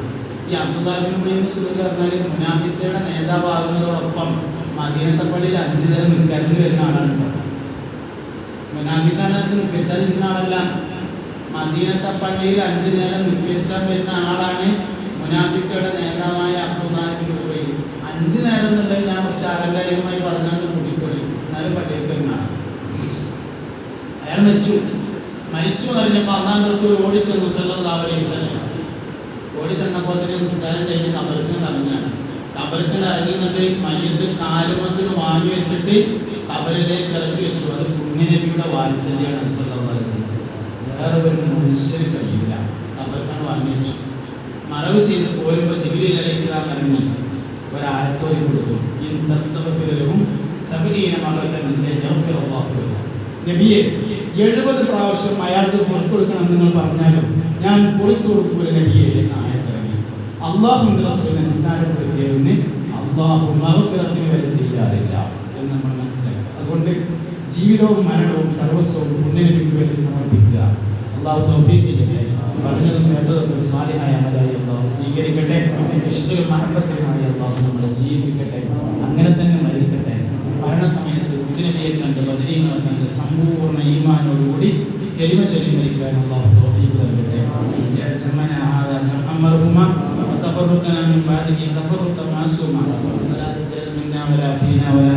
ഈ അബ്ദുല്ലാഹി ഇബ്നു ഉബയ്യ് ഇബ്നു സലൂൽ പറഞ്ഞാൽ മുനാഫിക്കുകളുടെ നേതാവാകുന്നതോടൊപ്പം മദീനത്തെ പള്ളിയിൽ 5 നേരം നിൽക്കാതിന് വരുന്ന ആളാണ്. മുനാഫിക്കാണാർക്ക് നിൽക്കരിച്ചാൽ നിൽക്കുന്ന ആളല്ല. മദീനത്തെ പള്ളിയിൽ 5 നേരം നിൽക്കരിച്ചാൽ വരുന്ന ആളാണ് മുനാഫിക്കുകളുടെ നേതാവായ അബ്ദുല്ലാഹി ഇബ്നു ഉബയ്യ്. 5 നേരം എന്നുള്ളത് ഞാൻ കുറച്ച് ആലങ്കാരികമായി പറഞ്ഞാൽ കൂട്ടിക്കൊള്ളി, എന്നാലും പള്ളിയിൽ വരുന്നതാണ്. അയാൾ മരിച്ചു എന്നറിഞ്ഞപ്പോൾ അല്ലാഹു റസൂൽ ഓടിച്ചെന്നു സല്ലല്ലാഹു അലൈഹി വസല്ലം. ഓടിച്ചെന്നപ്പോൾ തന്നെ നിസ്കാരം കഴിഞ്ഞ് കബറിക്ക് ഇറങ്ങിയാണ്. കബറിക്ക് ഇറങ്ങി എന്നിട്ട് മയ്യത്ത് കാലുമത്തിന് വാങ്ങി വെച്ചിട്ട് കബറിലേക്ക് ഇറക്കി വെച്ചു. അത് പുണ്യനബിയുടെ വാത്സല്യമാണ് സല്ലല്ലാഹു അലൈഹി വസല്ലം. വേറെ ഒരു മനുഷ്യന് കഴിയില്ല. കബറിക്കാണ് വാങ്ങി വെച്ചു. മറവ് ചെയ്ത് പോരുമ്പോൾ ജിബ്രീൽ അലൈഹിസ്സലാം ഇറങ്ങി ഒരായത്തോതി കൊടുത്തു. ഇൻ തസ്തഗ്ഫിർ ലഹും 70 മറത്തൻ യഗ്ഫിറുല്ലാഹു ലഹും. നബിയെ 70 പ്രാവശ്യം അയാൾക്ക് പുറത്തു കൊടുക്കണം നിങ്ങൾ പറഞ്ഞാലും ഞാൻ പുറത്തു കൊടുക്കൂല നബിയെ എന്ന ആയത്തിറങ്ങി. അള്ളാഹുവിന്റെ റസൂലിനെ നിസ്സാരപ്പെടുത്തിയതിന് അള്ളാഹു മഗ്ഫിറത്തിന് വരെ തയ്യാറില്ല എന്ന് നമ്മൾ മനസ്സിലാക്കുക. അതുകൊണ്ട് ജീവിതവും മരണവും സർവസ്വവും പുണ്യനബിക്ക് വേണ്ടി സമർപ്പിക്കുക. അള്ളാഹു തൗഫീഖ് ചെയ്യട്ടെ. പറഞ്ഞതും കേട്ടതൊക്കെ സാലിഹായ അമലായി അള്ളാഹു സ്വീകരിക്കട്ടെ. ഇഷ്കലും മഹബത്തിലുമായി അള്ളാഹു നമ്മളെ ജീവിപ്പിക്കട്ടെ. അങ്ങനെ തന്നെ മരിക്കട്ടെ. മരണസമയത്ത് നബിയെ കണ്ട് ബദരീങ്ങളെ കണ്ട് സമ്പൂർണ്ണ ഈമാനോടുകൂടി കലിമ ചൊല്ലി മരിക്കാൻ അള്ളാഹു തൗഫീഖ് നൽകട്ടെ. ജമഅന ഹാദാ ജമഅൻ മർഹൂമാ വതഫറഖനാ മിൻ ബഅദിഹി തഫറഖൻ മാസൂമാ വലാ തജഅൽ മിന്നാ വലാ ഫീനാ വലാ